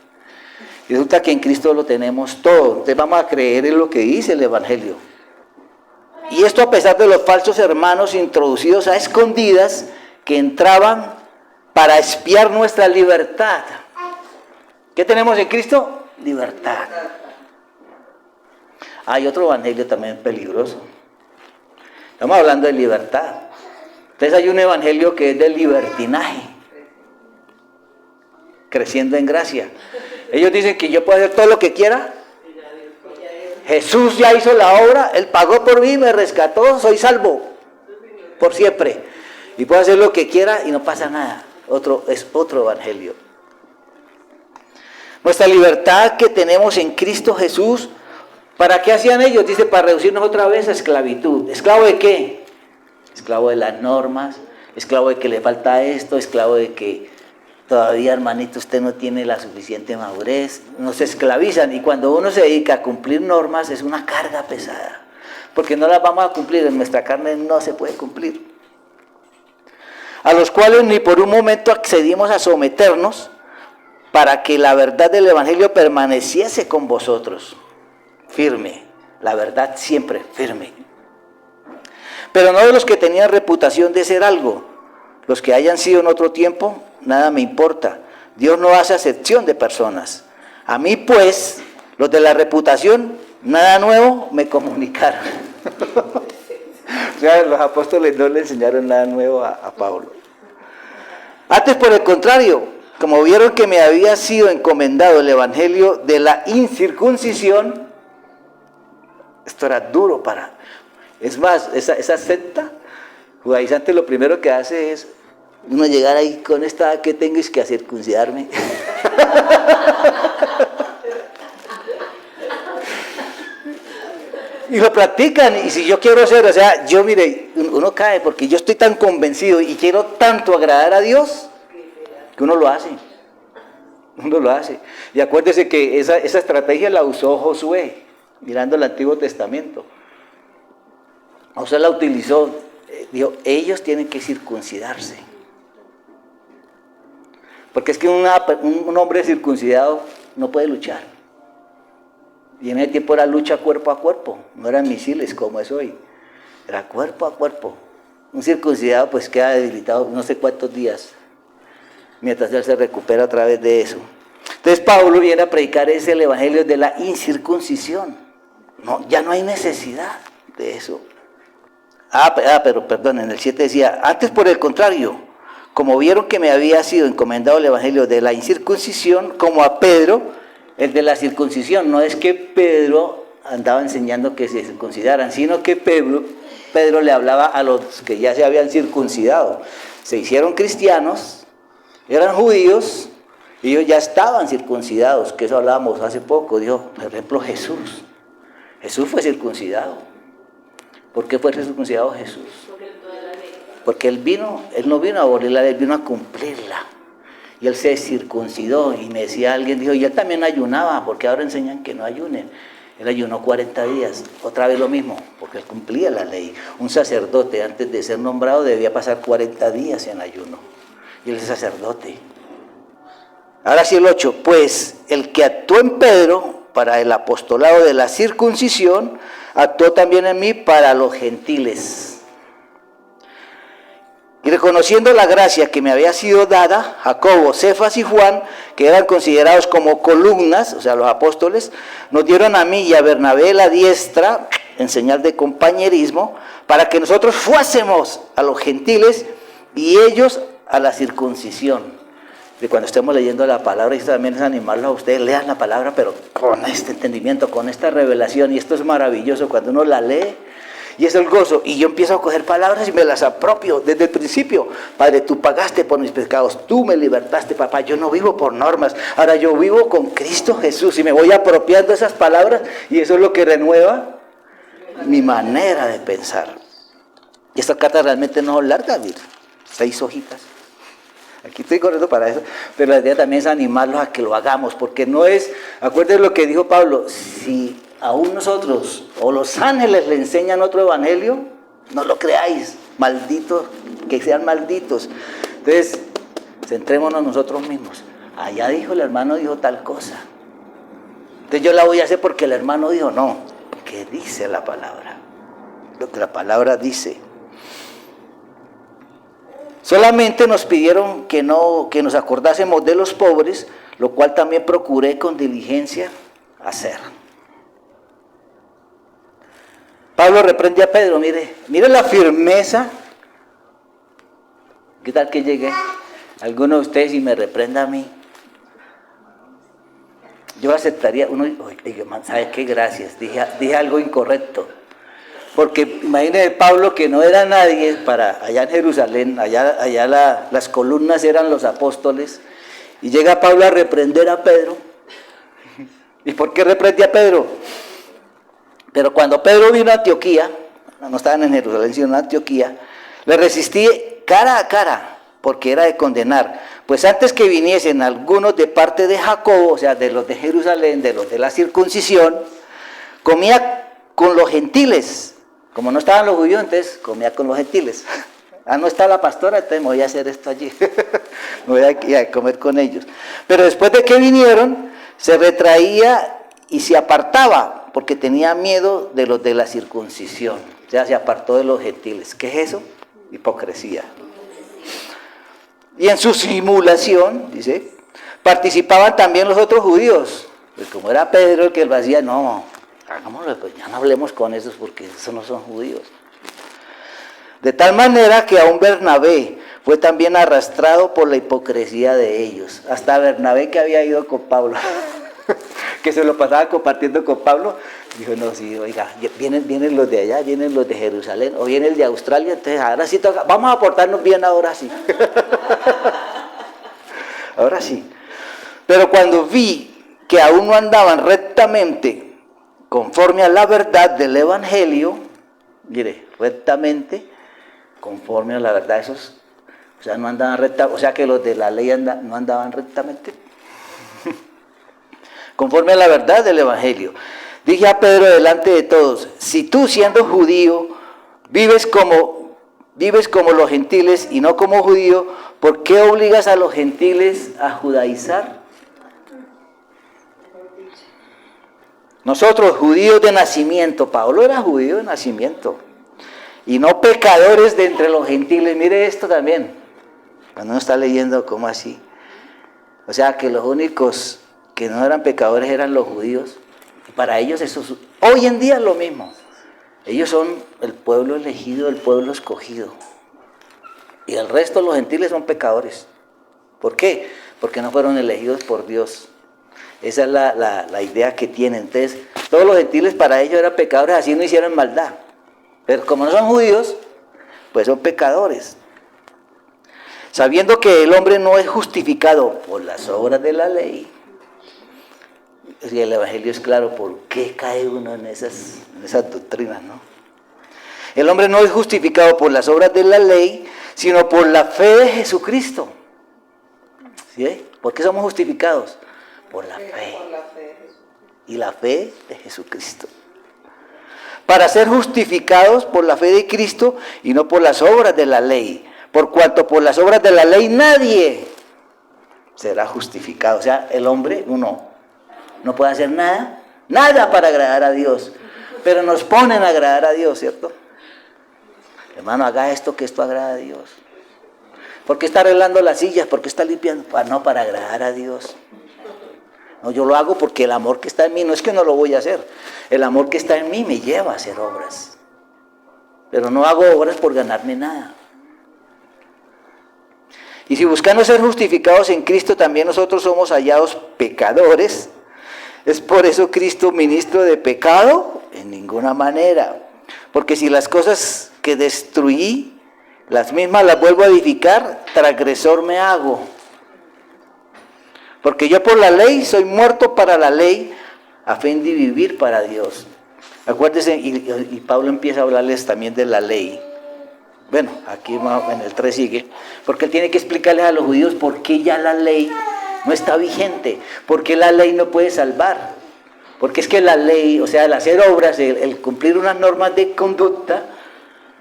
Speaker 1: Y resulta que en Cristo lo tenemos todo. Entonces vamos a creer en lo que dice el Evangelio. Y esto a pesar de los falsos hermanos introducidos a escondidas, que entraban para espiar nuestra libertad. ¿Qué tenemos en Cristo? Libertad. Hay otro evangelio también peligroso. Estamos hablando de libertad. Entonces hay un evangelio que es del libertinaje, creciendo en gracia. Ellos dicen que yo puedo hacer todo lo que quiera. Jesús ya hizo la obra, Él pagó por mí, me rescató, soy salvo por siempre. Y puedo hacer lo que quiera y no pasa nada. Es otro evangelio. Nuestra libertad que tenemos en Cristo Jesús, ¿para qué hacían ellos? Dice, para reducirnos otra vez a esclavitud. ¿Esclavo de qué? Esclavo de las normas, esclavo de que le falta esto, esclavo de que todavía, hermanito, usted no tiene la suficiente madurez. Nos esclavizan, y cuando uno se dedica a cumplir normas es una carga pesada, porque no las vamos a cumplir, en nuestra carne no se puede cumplir. A los cuales ni por un momento accedimos a someternos, para que la verdad del evangelio permaneciese con vosotros. Firme, la verdad siempre firme. Pero no de los que tenían reputación de ser algo. Los que hayan sido en otro tiempo, nada me importa. Dios no hace acepción de personas. A mí, pues, los de la reputación, nada nuevo me comunicaron. O sea, los apóstoles no le enseñaron nada nuevo a Pablo. Antes, por el contrario, como vieron que me había sido encomendado el evangelio de la incircuncisión, esto era duro para... Es más, esa secta judaizante lo primero que hace es uno llegar ahí con esta que tengo es que circuncidarme. Y lo practican, y si yo quiero hacer, o sea, yo mire, uno cae porque yo estoy tan convencido y quiero tanto agradar a Dios, que uno lo hace. Uno lo hace. Y acuérdese que esa estrategia la usó Josué, mirando el Antiguo Testamento. Josué la utilizó, dijo, ellos tienen que circuncidarse. Porque es que un hombre circuncidado no puede luchar. Y en ese tiempo era lucha cuerpo a cuerpo, no eran misiles como es hoy, era cuerpo a cuerpo. Un circuncidado pues queda debilitado no sé cuántos días, mientras él se recupera a través de eso. Entonces Pablo viene a predicar el evangelio de la incircuncisión. No, ya no hay necesidad de eso. Pero perdón, en el 7 decía, antes por el contrario, como vieron que me había sido encomendado el evangelio de la incircuncisión, como a Pedro, el de la circuncisión. No es que Pedro andaba enseñando que se circuncidaran, sino que Pedro le hablaba a los que ya se habían circuncidado. Se hicieron cristianos, eran judíos, y ellos ya estaban circuncidados, que eso hablábamos hace poco. Dijo, por ejemplo, Jesús. Jesús fue circuncidado. ¿Por qué fue circuncidado Jesús? Porque él no vino a abolir la ley, él vino a cumplirla. Y él se circuncidó, y me decía alguien, dijo, y él también ayunaba, porque ahora enseñan que no ayunen. Él ayunó 40 días, otra vez lo mismo, porque él cumplía la ley. Un sacerdote antes de ser nombrado debía pasar 40 días en ayuno. Y él es sacerdote. Ahora sí el 8, pues el que actuó en Pedro para el apostolado de la circuncisión, actuó también en mí para los gentiles. Y reconociendo la gracia que me había sido dada, Jacobo, Cefas y Juan, que eran considerados como columnas, o sea, los apóstoles, nos dieron a mí y a Bernabé la diestra, en señal de compañerismo, para que nosotros fuésemos a los gentiles y ellos a la circuncisión. De cuando estemos leyendo la palabra, y esto también es animarlos a ustedes, lean la palabra, pero con este entendimiento, con esta revelación, y esto es maravilloso cuando uno la lee, y es el gozo, y yo empiezo a coger palabras y me las apropio desde el principio. Padre, tú pagaste por mis pecados, tú me libertaste, papá, yo no vivo por normas, ahora yo vivo con Cristo Jesús, y me voy apropiando esas palabras, y eso es lo que renueva mi manera de pensar. Y esta carta realmente no es larga, mira, 6 hojitas. Aquí estoy corriendo para eso, pero la idea también es animarlos a que lo hagamos, porque no es, acuérdense lo que dijo Pablo, si aún nosotros o los ángeles le enseñan otro evangelio, no lo creáis, malditos, que sean malditos. Entonces, centrémonos nosotros mismos. Allá dijo el hermano, dijo tal cosa. Entonces yo la voy a hacer porque el hermano dijo, no, porque dice la palabra, lo que la palabra dice. Solamente nos pidieron que nos acordásemos de los pobres, lo cual también procuré con diligencia hacer. Pablo reprende a Pedro, mire la firmeza. ¿Qué tal que llegue alguno de ustedes y me reprenda a mí? Yo aceptaría, ¿sabe qué? Gracias, dije algo incorrecto. Porque imagínense Pablo, que no era nadie para allá en Jerusalén, allá las columnas eran los apóstoles, y llega Pablo a reprender a Pedro. ¿Y por qué reprende a Pedro? Pero cuando Pedro vino a Antioquía, no estaban en Jerusalén sino en Antioquía, le resistí cara a cara, porque era de condenar. Pues antes que viniesen algunos de parte de Jacobo, o sea, de los de Jerusalén, de los de la circuncisión, comía con los gentiles. Como no estaban los judíos, entonces comía con los gentiles. No está la pastora, entonces me voy a hacer esto allí. Me voy a comer con ellos. Pero después de que vinieron, se retraía y se apartaba, porque tenía miedo de los de la circuncisión. O sea, se apartó de los gentiles. ¿Qué es eso? Hipocresía. Y en su simulación, dice, participaban también los otros judíos. Pues como era Pedro el que lo hacía, no, hagámoslo, pues ya no hablemos con esos porque esos no son judíos. De tal manera que aún Bernabé fue también arrastrado por la hipocresía de ellos. Hasta Bernabé, que había ido con Pablo, que se lo pasaba compartiendo con Pablo, dijo, no, sí, oiga, vienen los de allá, vienen los de Jerusalén, o viene el de Australia, entonces ahora sí toca, vamos a portarnos bien ahora sí. Ahora sí. Pero cuando vi que aún no andaban rectamente conforme a la verdad del evangelio, mire, rectamente, conforme a la verdad, esos, o sea, no andaban rectamente, o sea que los de la ley no andaban rectamente, conforme a la verdad del evangelio. Dije a Pedro delante de todos, si tú siendo judío vives como los gentiles y no como judío, ¿por qué obligas a los gentiles a judaizar? Nosotros, judíos de nacimiento, Pablo era judío de nacimiento, y no pecadores de entre los gentiles. Mire esto también, cuando uno está leyendo, ¿cómo así? O sea, que los únicos que no eran pecadores eran los judíos. Y para ellos eso hoy en día es lo mismo. Ellos son el pueblo elegido, el pueblo escogido. Y el resto, los gentiles, son pecadores. ¿Por qué? Porque no fueron elegidos por Dios. Esa es la idea que tienen. Entonces, todos los gentiles para ellos eran pecadores, así no hicieron maldad. Pero como no son judíos, pues son pecadores. Sabiendo que el hombre no es justificado por las obras de la ley. Y el Evangelio es claro por qué cae uno en esas doctrinas, ¿no? El hombre no es justificado por las obras de la ley, sino por la fe de Jesucristo. ¿Sí? ¿Por qué somos justificados? Por la fe. Y la fe de Jesucristo. Para ser justificados por la fe de Cristo y no por las obras de la ley. Por cuanto por las obras de la ley nadie será justificado. O sea, el hombre, uno, no puede hacer nada para agradar a Dios. Pero nos ponen a agradar a Dios, ¿cierto? Hermano, haga esto, que esto agrada a Dios. ¿Por qué está arreglando las sillas? ¿Por qué está limpiando? No, para agradar a Dios. No, yo lo hago porque el amor que está en mí, no es que no lo voy a hacer. El amor que está en mí me lleva a hacer obras. Pero no hago obras por ganarme nada. Y si buscando ser justificados en Cristo, también nosotros somos hallados pecadores. ¿Es por eso Cristo ministro de pecado? En ninguna manera. Porque si las cosas que destruí, las mismas las vuelvo a edificar, transgresor me hago. Porque yo por la ley soy muerto para la ley, a fin de vivir para Dios. Acuérdense, y Pablo empieza a hablarles también de la ley. Bueno, aquí en el 3 sigue, porque él tiene que explicarles a los judíos por qué ya la ley no está vigente, por qué la ley no puede salvar. Porque es que la ley, o sea, el hacer obras, el cumplir unas normas de conducta,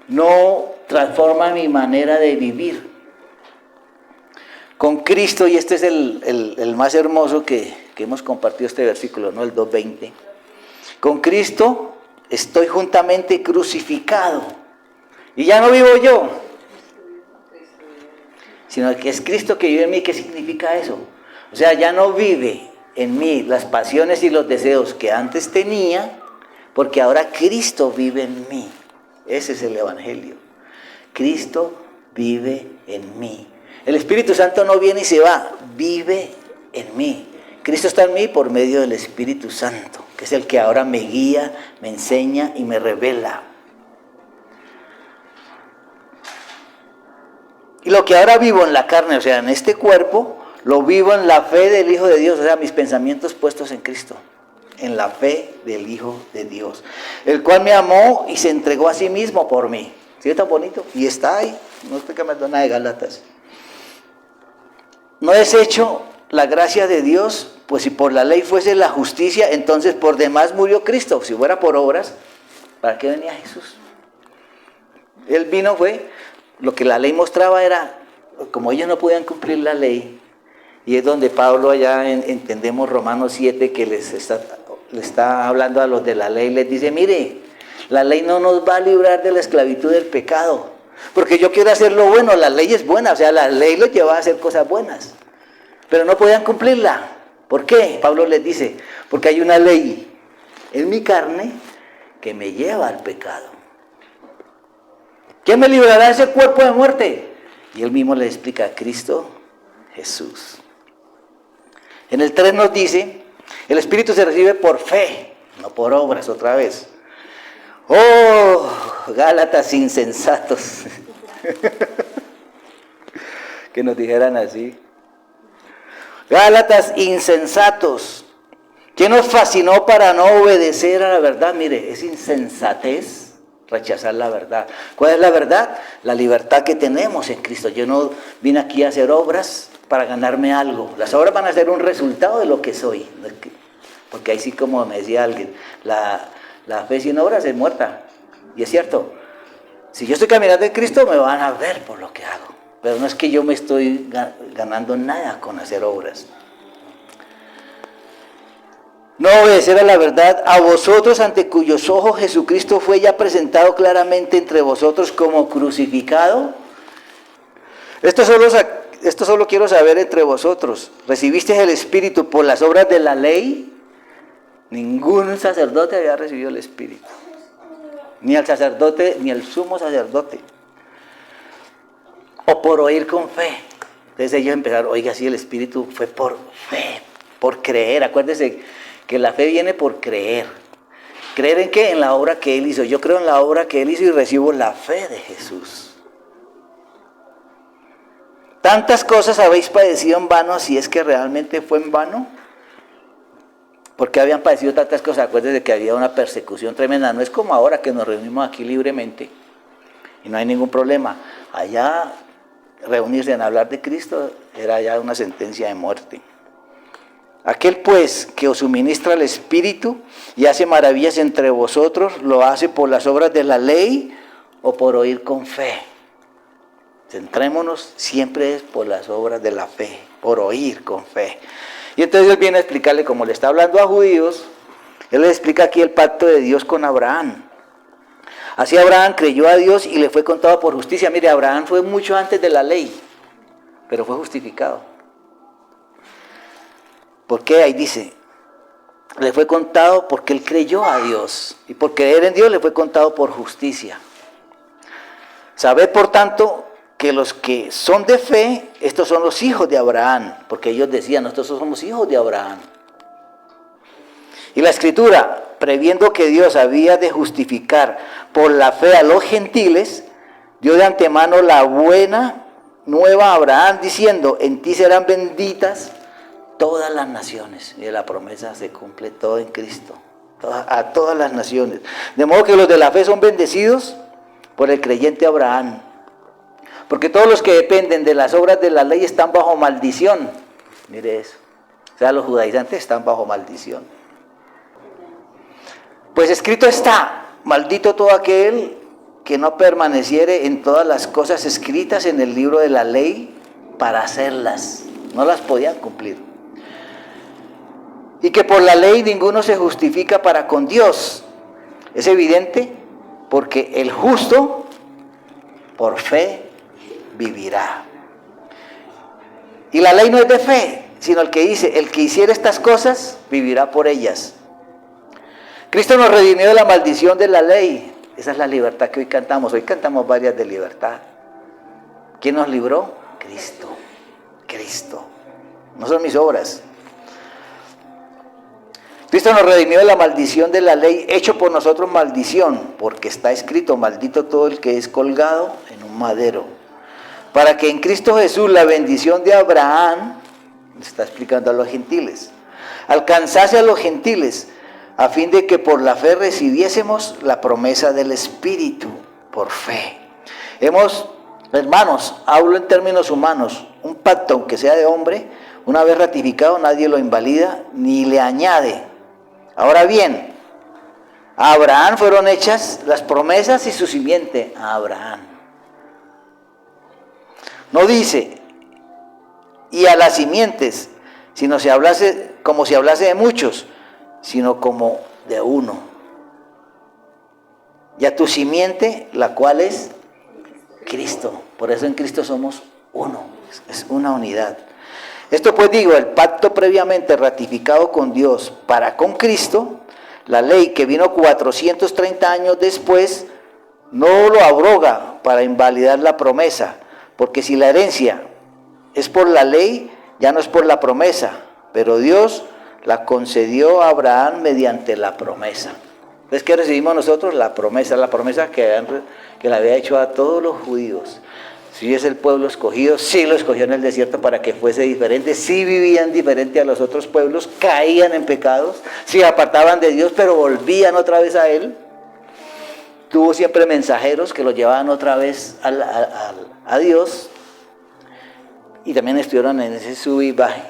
Speaker 1: no transforma mi manera de vivir. Con Cristo, y este es el más hermoso que hemos compartido este versículo, ¿no? El 2:20. Con Cristo estoy juntamente crucificado. Y ya no vivo yo, sino que es Cristo que vive en mí. ¿Qué significa eso? O sea, ya no vive en mí las pasiones y los deseos que antes tenía, porque ahora Cristo vive en mí. Ese es el Evangelio. Cristo vive en mí. El Espíritu Santo no viene y se va, vive en mí. Cristo está en mí por medio del Espíritu Santo, que es el que ahora me guía, me enseña y me revela. Y lo que ahora vivo en la carne, o sea, en este cuerpo, lo vivo en la fe del Hijo de Dios, o sea, mis pensamientos puestos en Cristo, en la fe del Hijo de Dios, el cual me amó y se entregó a sí mismo por mí. ¿Sí está bonito? Y está ahí, no estoy cambiando nada de Gálatas. No es hecho la gracia de Dios, pues si por la ley fuese la justicia, entonces por demás murió Cristo. Si fuera por obras, ¿para qué venía Jesús? Él vino, lo que la ley mostraba era, como ellos no podían cumplir la ley, y es donde Pablo allá entendemos Romanos 7, que le está hablando a los de la ley, les dice, mire, la ley no nos va a librar de la esclavitud del pecado, porque yo quiero hacer lo bueno, la ley es buena, o sea, la ley los lleva a hacer cosas buenas, pero no podían cumplirla. ¿Por qué? Pablo les dice, porque hay una ley en mi carne que me lleva al pecado. ¿Quién me librará de ese cuerpo de muerte? Y él mismo le explica, Cristo Jesús. En el 3 nos dice, el Espíritu se recibe por fe, no por obras otra vez. ¡Oh, Gálatas insensatos! Que nos dijeran así. Gálatas insensatos. ¿Quién nos fascinó para no obedecer a la verdad? Mire, es insensatez rechazar la verdad. ¿Cuál es la verdad? La libertad que tenemos en Cristo. Yo no vine aquí a hacer obras para ganarme algo. Las obras van a ser un resultado de lo que soy. Porque ahí sí, como me decía alguien, la fe sin obras es muerta. Y es cierto. Si yo estoy caminando en Cristo, me van a ver por lo que hago. Pero no es que yo me estoy ganando nada con hacer obras. no obedecer a la verdad, a vosotros ante cuyos ojos Jesucristo fue ya presentado claramente entre vosotros como crucificado. Esto solo quiero saber entre vosotros. ¿Recibisteis el Espíritu por las obras de la ley? Ningún sacerdote había recibido el Espíritu. Ni el sacerdote, ni el sumo sacerdote. O por oír con fe. Entonces ellos empezaron, oiga, sí, el Espíritu fue por fe, por creer. Acuérdense que la fe viene por creer. ¿Creer en qué? En la obra que Él hizo. Yo creo en la obra que Él hizo y recibo la fe de Jesús. Tantas cosas habéis padecido en vano, si es que realmente fue en vano. Porque habían padecido tantas cosas. Acuérdense que había una persecución tremenda. No es como ahora que nos reunimos aquí libremente y no hay ningún problema. Allá reunirse en hablar de Cristo era ya una sentencia de muerte. Aquel pues que os suministra el Espíritu y hace maravillas entre vosotros, ¿lo hace por las obras de la ley o por oír con fe? Centrémonos siempre es por las obras de la fe, por oír con fe. Y entonces Él viene a explicarle, como le está hablando a judíos, Él le explica aquí el pacto de Dios con Abraham. Así Abraham creyó a Dios y le fue contado por justicia. Mire, Abraham fue mucho antes de la ley, pero fue justificado. ¿Por qué? Ahí dice, le fue contado porque él creyó a Dios. Y por creer en Dios le fue contado por justicia. Sabed, por tanto, que los que son de fe, estos son los hijos de Abraham. Porque ellos decían, nosotros somos hijos de Abraham. Y la Escritura, previendo que Dios había de justificar por la fe a los gentiles, dio de antemano la buena nueva a Abraham, diciendo, en ti serán benditas todas las naciones. Y la promesa se cumple todo en Cristo, a todas las naciones. De modo que los de la fe son bendecidos por el creyente Abraham. Porque todos los que dependen de las obras de la ley están bajo maldición. Mire eso. O sea, los judaizantes están bajo maldición. Pues escrito está, maldito todo aquel que no permaneciere en todas las cosas escritas en el libro de la ley para hacerlas. No las podían cumplir. Y que por la ley ninguno se justifica para con Dios. Es evidente porque el justo por fe vivirá. Y la ley no es de fe, sino el que dice, el que hiciera estas cosas vivirá por ellas. Cristo nos redimió de la maldición de la ley. Esa es la libertad que hoy cantamos. Hoy cantamos varias de libertad. ¿Quién nos libró? Cristo. Cristo. No son mis obras. Cristo nos redimió de la maldición de la ley, hecho por nosotros maldición, porque está escrito, maldito todo el que es colgado en un madero. Para que en Cristo Jesús la bendición de Abraham, está explicando a los gentiles, alcanzase a los gentiles, a fin de que por la fe recibiésemos la promesa del Espíritu, por fe. Hermanos, hablo en términos humanos, un pacto, aunque sea de hombre, una vez ratificado, nadie lo invalida ni le añade. Ahora bien, a Abraham fueron hechas las promesas y su simiente a Abraham. No dice, y a las simientes, sino como si hablase de muchos, sino como de uno. Y a tu simiente, la cual es Cristo. Por eso en Cristo somos uno, es una unidad. Esto pues digo, el pacto previamente ratificado con Dios para con Cristo, la ley que vino 430 años después, no lo abroga para invalidar la promesa, porque si la herencia es por la ley, ya no es por la promesa, pero Dios la concedió a Abraham mediante la promesa. Entonces, ¿qué recibimos nosotros? La promesa que le había hecho a todos los judíos. Si es el pueblo escogido, sí lo escogió en el desierto para que fuese diferente, sí vivían diferente a los otros pueblos, caían en pecados, se apartaban de Dios, pero volvían otra vez a Él. Tuvo siempre mensajeros que lo llevaban otra vez a Dios, y también estuvieron en ese sub y baje,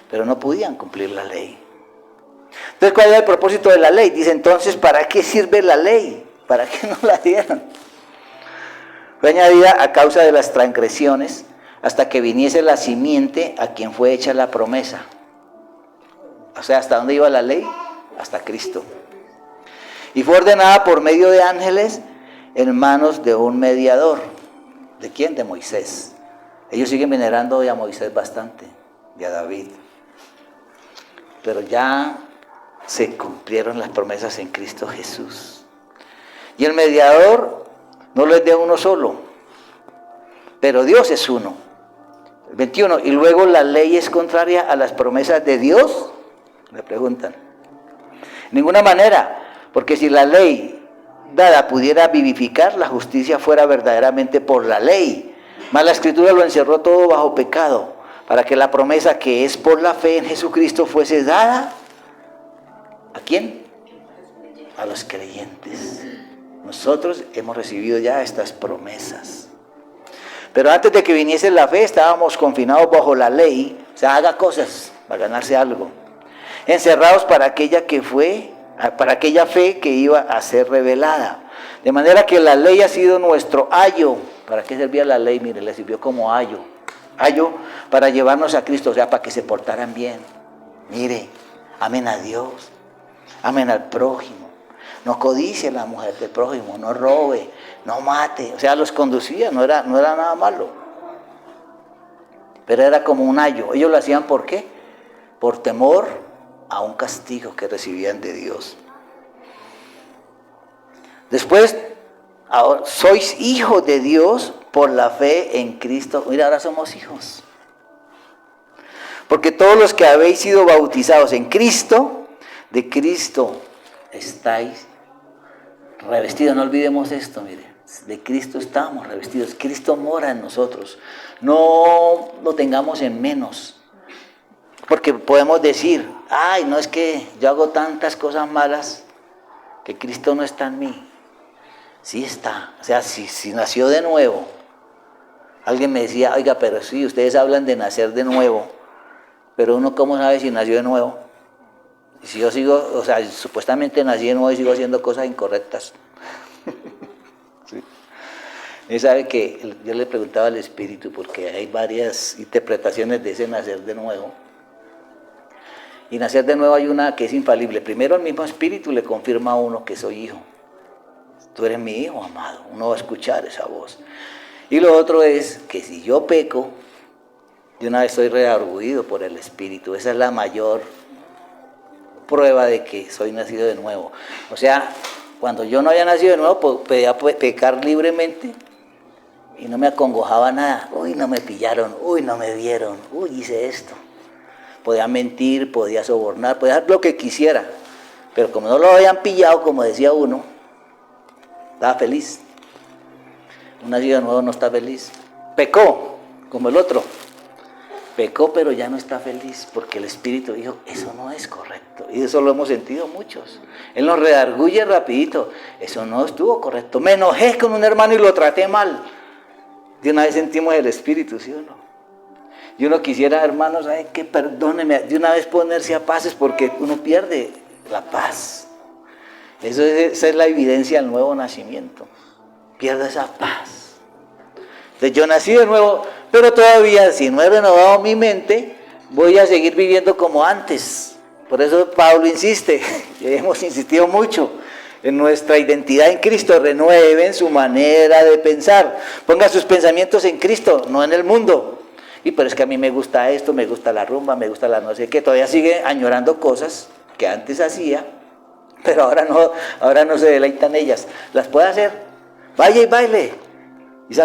Speaker 1: pero no podían cumplir la ley. Entonces, ¿cuál era el propósito de la ley? Dice, entonces, ¿para qué sirve la ley? ¿Para qué no la dieron? Fue añadida a causa de las transgresiones, hasta que viniese la simiente a quien fue hecha la promesa. O sea, ¿hasta dónde iba la ley? hasta Cristo. Y fue ordenada por medio de ángeles en manos de un mediador. ¿De quién? De Moisés. Ellos siguen venerando hoy a Moisés bastante, y a David. Pero ya se cumplieron las promesas en Cristo Jesús. Y el mediador no lo es de uno solo, pero Dios es uno. 21. Y luego la ley es contraria a las promesas de Dios. Me preguntan. De ninguna manera, porque si la ley dada pudiera vivificar, la justicia fuera verdaderamente por la ley. Mas la Escritura lo encerró todo bajo pecado, para que la promesa que es por la fe en Jesucristo fuese dada. ¿A quién? A los creyentes. Nosotros hemos recibido ya estas promesas. Pero antes de que viniese la fe, estábamos confinados bajo la ley. O sea, haga cosas para ganarse algo. Encerrados para aquella fe que iba a ser revelada. De manera que la ley ha sido nuestro ayo. ¿Para qué servía la ley? Mire, le sirvió como ayo. Ayo para llevarnos a Cristo, o sea, para que se portaran bien. Mire, amen a Dios, amen al prójimo. No codicie a la mujer del prójimo, no robe, no mate. O sea, los conducía, no era nada malo. Pero era como un ayo. Ellos lo hacían ¿por qué? Por temor a un castigo que recibían de Dios. Después, ahora, sois hijos de Dios por la fe en Cristo. Mira, ahora somos hijos. Porque todos los que habéis sido bautizados en Cristo, de Cristo estáis revestidos. No olvidemos esto, mire. De Cristo estamos revestidos. Cristo mora en nosotros. No lo tengamos en menos. Porque podemos decir, ay, no es que yo hago tantas cosas malas que Cristo no está en mí. Sí está. O sea, si nació de nuevo. Alguien me decía, oiga, pero sí, ustedes hablan de nacer de nuevo. Pero uno, ¿cómo sabe si nació de nuevo? Y si yo sigo, o sea, supuestamente nací de nuevo y sigo haciendo cosas incorrectas. Sí. Y sabe que yo le preguntaba al Espíritu, porque hay varias interpretaciones de ese nacer de nuevo. Y nacer de nuevo hay una que es infalible. Primero el mismo Espíritu le confirma a uno que soy hijo. Tú eres mi hijo amado. Uno va a escuchar esa voz. Y lo otro es que si yo peco, de una vez estoy redarguido por el Espíritu. Esa es la mayor prueba de que soy nacido de nuevo. O sea, cuando yo no había nacido de nuevo, podía pecar libremente y no me acongojaba nada. Uy, no me pillaron. Uy, no me vieron. Uy, hice esto. Podía mentir, podía sobornar, podía hacer lo que quisiera. Pero como no lo habían pillado, como decía uno, estaba feliz. Un nacido de nuevo no está feliz. Pecó, como el otro. Pecó, pero ya no está feliz, porque el Espíritu dijo, eso no es correcto. Y eso lo hemos sentido muchos. Él nos redarguye rapidito. Eso no estuvo correcto. Me enojé con un hermano y lo traté mal. De una vez sentimos el Espíritu, ¿sí o no? Y uno quisiera, hermanos, ay, que perdónenme, de una vez ponerse a paces, porque uno pierde la paz. Esa es la evidencia del nuevo nacimiento. Pierdo esa paz. Entonces yo nací de nuevo, pero todavía si no he renovado mi mente, voy a seguir viviendo como antes. Por eso Pablo insiste, y hemos insistido mucho, en nuestra identidad en Cristo. Renueven su manera de pensar. Pongan sus pensamientos en Cristo, no en el mundo. Y pero es que a mí me gusta esto, me gusta la rumba, me gusta la no sé qué. Todavía sigue añorando cosas que antes hacía, pero ahora no se deleitan ellas. Las puede hacer. Vaya y baile.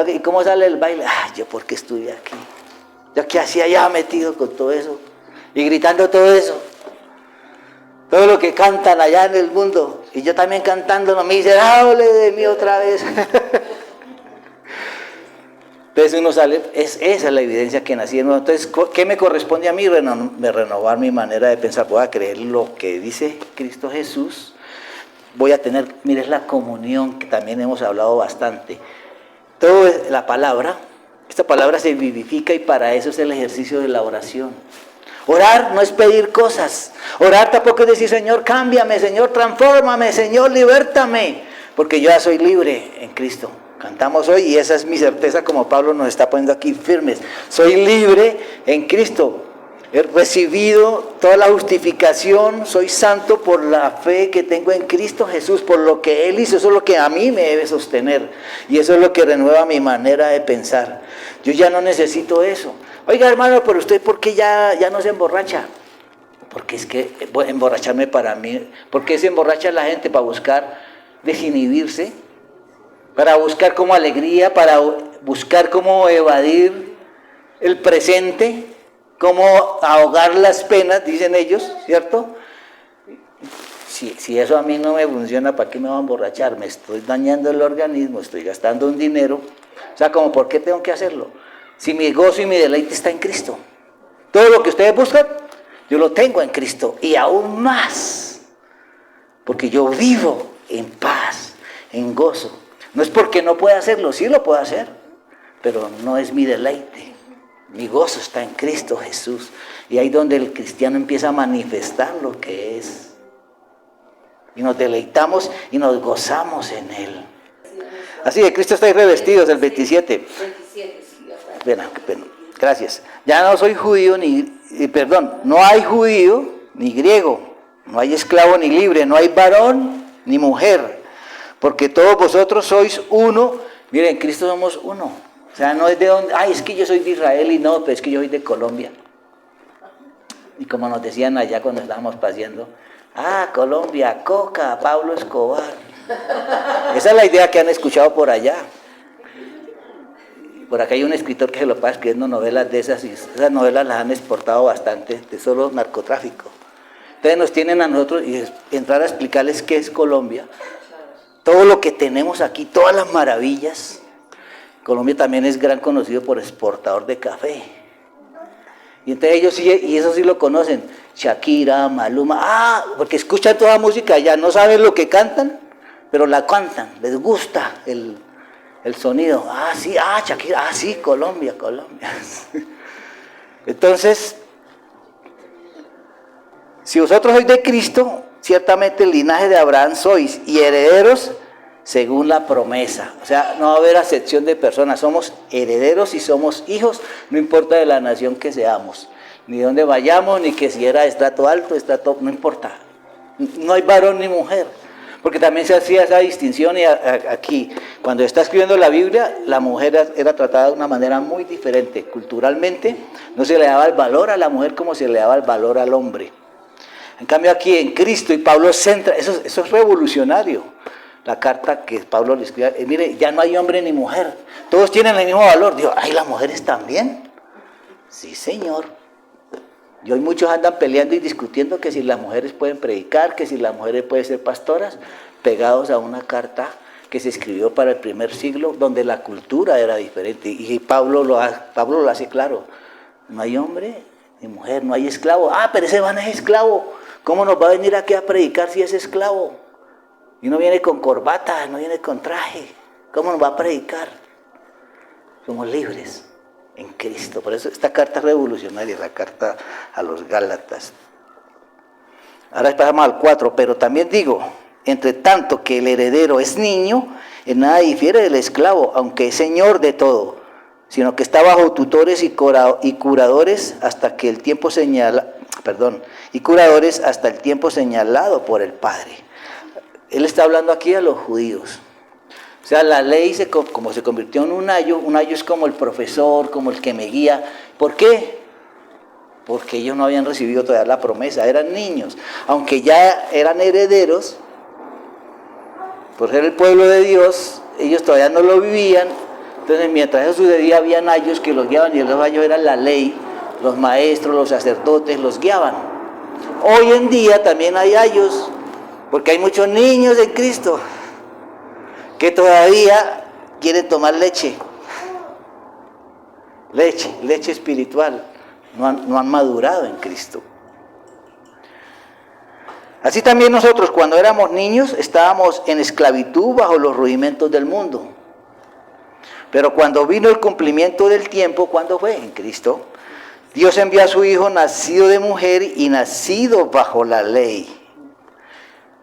Speaker 1: ¿Y cómo sale el baile? Ah, yo porque estuve aquí. Yo qué hacía ya metido con todo eso. Y gritando todo eso. Todo lo que cantan allá en el mundo. Y yo también cantando, no, miserable de mí otra vez. Entonces uno sale, esa es la evidencia que nací de nuevo. Entonces, ¿qué me corresponde a mí? Renovar mi manera de pensar. Voy a creer lo que dice Cristo Jesús. Voy a tener, mire, es la comunión que también hemos hablado bastante. Todo es la palabra. Esta palabra se vivifica y para eso es el ejercicio de la oración. Orar no es pedir cosas. Orar tampoco es decir, Señor, cámbiame, Señor, transfórmame, Señor, libértame. Porque yo ya soy libre en Cristo. Cantamos hoy y esa es mi certeza, como Pablo nos está poniendo aquí firmes. Soy libre en Cristo. He recibido toda la justificación, soy santo por la fe que tengo en Cristo Jesús, por lo que Él hizo. Eso es lo que a mí me debe sostener y eso es lo que renueva mi manera de pensar. Yo ya no necesito eso. Oiga, hermano, pero usted, ¿por qué ya no se emborracha? Porque es que emborracharme para mí, ¿por qué se emborracha la gente? Para buscar desinhibirse, para buscar como alegría, para buscar cómo evadir el presente, cómo ahogar las penas, dicen ellos, ¿cierto? Si eso a mí no me funciona, ¿para qué me voy a emborrachar? Me estoy dañando el organismo, estoy gastando un dinero. O sea, como, ¿por qué tengo que hacerlo? Si mi gozo y mi deleite está en Cristo. Todo lo que ustedes buscan, yo lo tengo en Cristo. Y aún más, porque yo vivo en paz, en gozo. No es porque no pueda hacerlo, sí lo puedo hacer, pero no es mi deleite. Mi gozo está en Cristo Jesús. Y ahí donde el cristiano empieza a manifestar lo que es. Y nos deleitamos y nos gozamos en Él. Así de Cristo estáis revestidos, el 27. 27, sí. Pena. Gracias. Ya no soy judío no hay judío ni griego, no hay esclavo ni libre, no hay varón ni mujer, porque todos vosotros sois uno. Miren, en Cristo somos uno. O sea, no es de donde, es que yo soy de Israel y no, pero es que yo soy de Colombia. Y como nos decían allá cuando estábamos paseando, Colombia, Coca, Pablo Escobar. Esa es la idea que han escuchado por allá. Por acá hay un escritor que se lo pasa escribiendo novelas de esas, y esas novelas las han exportado bastante, de solo narcotráfico. Entonces nos tienen a nosotros y entrar a explicarles qué es Colombia, todo lo que tenemos aquí, todas las maravillas. Colombia también es gran conocido por exportador de café. Y entonces ellos sí, y eso sí lo conocen, Shakira, Maluma, porque escuchan toda música allá, no saben lo que cantan, pero la cantan, les gusta el sonido. Shakira, sí, Colombia. Entonces, si vosotros sois de Cristo, ciertamente el linaje de Abraham sois, y herederos según la promesa. O sea, no va a haber acepción de personas, somos herederos y somos hijos, no importa de la nación que seamos, ni de dónde vayamos, ni que si era estrato alto, no importa. No hay varón ni mujer, porque también se hacía esa distinción, y aquí, cuando está escribiendo la Biblia, la mujer era tratada de una manera muy diferente. Culturalmente no se le daba el valor a la mujer como se le daba el valor al hombre. En cambio aquí en Cristo, y Pablo centra, eso es revolucionario. La carta que Pablo le escribe, mire, ya no hay hombre ni mujer, todos tienen el mismo valor. Digo, las mujeres también. Sí, Señor. Y hoy muchos andan peleando y discutiendo que si las mujeres pueden predicar, que si las mujeres pueden ser pastoras, pegados a una carta que se escribió para el primer siglo, donde la cultura era diferente. Y Pablo lo hace claro, no hay hombre ni mujer, no hay esclavo. Pero ese man es esclavo, ¿cómo nos va a venir aquí a predicar si es esclavo? Y no viene con corbata, no viene con traje. ¿Cómo nos va a predicar? Somos libres en Cristo. Por eso esta carta es revolucionaria, la carta a los Gálatas. Ahora pasamos al 4. Pero también digo, entre tanto que el heredero es niño, en nada difiere del esclavo, aunque es señor de todo, sino que está bajo tutores y curadores hasta el tiempo señalado señalado por el Padre. Él está hablando aquí a los judíos. O sea, la ley como se convirtió en un ayo es como el profesor, como el que me guía. ¿Por qué? Porque ellos no habían recibido todavía la promesa, eran niños. Aunque ya eran herederos, por ser el pueblo de Dios, ellos todavía no lo vivían. Entonces, mientras eso sucedía, habían ayos que los guiaban, y los ayos eran la ley, los maestros, los sacerdotes, los guiaban. Hoy en día también hay ayos, porque hay muchos niños en Cristo que todavía quieren tomar leche espiritual, no han madurado en Cristo. Así también nosotros, cuando éramos niños, estábamos en esclavitud bajo los rudimentos del mundo. Pero cuando vino el cumplimiento del tiempo, ¿cuándo fue? En Cristo. Dios envió a su Hijo nacido de mujer y nacido bajo la ley.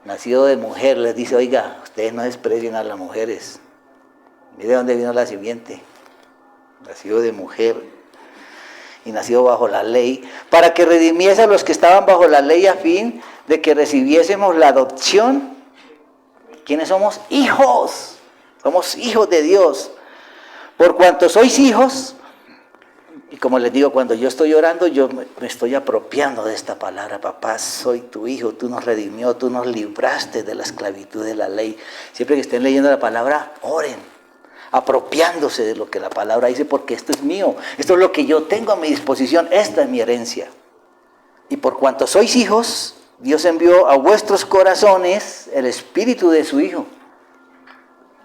Speaker 1: Nacido de mujer, les dice, oiga, ustedes no desprecien a las mujeres. Mire dónde vino la simiente. Nacido de mujer. y nacido bajo la ley, para que redimiese a los que estaban bajo la ley a fin de que recibiésemos la adopción. ¿Quiénes somos? Hijos. Somos hijos de Dios. Por cuanto sois hijos, y como les digo, cuando yo estoy orando, yo me estoy apropiando de esta palabra. Papá, soy tu hijo, tú nos redimió, tú nos libraste de la esclavitud de la ley. Siempre que estén leyendo la palabra, oren, apropiándose de lo que la palabra dice, porque esto es mío, esto es lo que yo tengo a mi disposición, esta es mi herencia. Y por cuanto sois hijos, Dios envió a vuestros corazones el espíritu de su Hijo.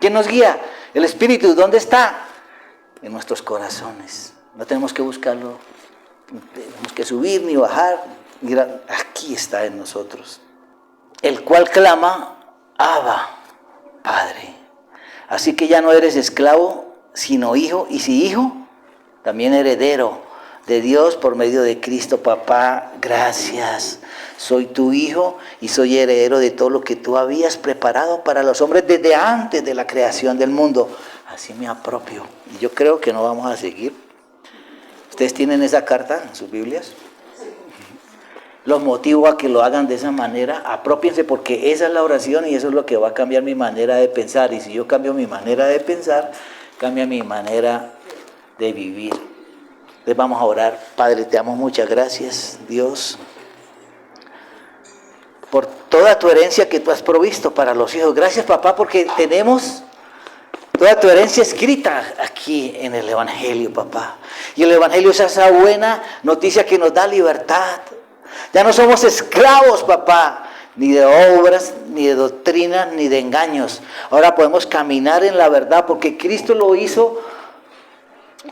Speaker 1: ¿Quién nos guía? El espíritu, ¿dónde está? En nuestros corazones. No tenemos que buscarlo, no tenemos que subir ni bajar. Mira, aquí está en nosotros. El cual clama, Abba, Padre. Así que ya no eres esclavo, sino hijo. Y si hijo, también heredero de Dios por medio de Cristo. Papá, gracias. Soy tu hijo y soy heredero de todo lo que tú habías preparado para los hombres desde antes de la creación del mundo. Así me apropio. Y yo creo que no vamos a seguir. ¿Ustedes tienen esa carta en sus Biblias? Los motivo a que lo hagan de esa manera. Apropiense, porque esa es la oración y eso es lo que va a cambiar mi manera de pensar. Y si yo cambio mi manera de pensar, cambia mi manera de vivir. Entonces vamos a orar. Padre, te damos muchas gracias, Dios, por toda tu herencia que tú has provisto para los hijos. Gracias, papá, porque tenemos toda tu herencia escrita aquí en el Evangelio, papá. Y el Evangelio es esa buena noticia que nos da libertad. Ya no somos esclavos, papá, ni de obras, ni de doctrinas, ni de engaños. Ahora podemos caminar en la verdad, porque Cristo lo hizo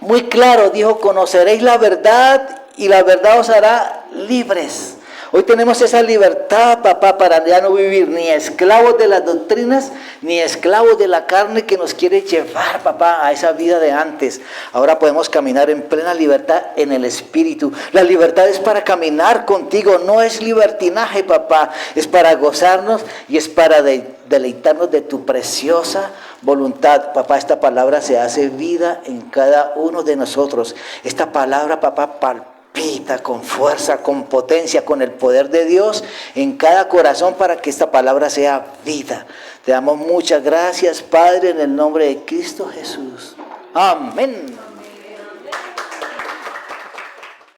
Speaker 1: muy claro. Dijo, conoceréis la verdad y la verdad os hará libres. Hoy tenemos esa libertad, papá, para ya no vivir ni esclavos de las doctrinas, ni esclavos de la carne que nos quiere llevar, papá, a esa vida de antes. Ahora podemos caminar en plena libertad en el Espíritu. La libertad es para caminar contigo, no es libertinaje, papá. Es para gozarnos y es para deleitarnos de tu preciosa voluntad. Papá, esta palabra se hace vida en cada uno de nosotros. Esta palabra, papá, palpita con fuerza, con potencia, con el poder de Dios en cada corazón para que esta palabra sea vida. Te damos muchas gracias, Padre, en el nombre de Cristo Jesús. Amén.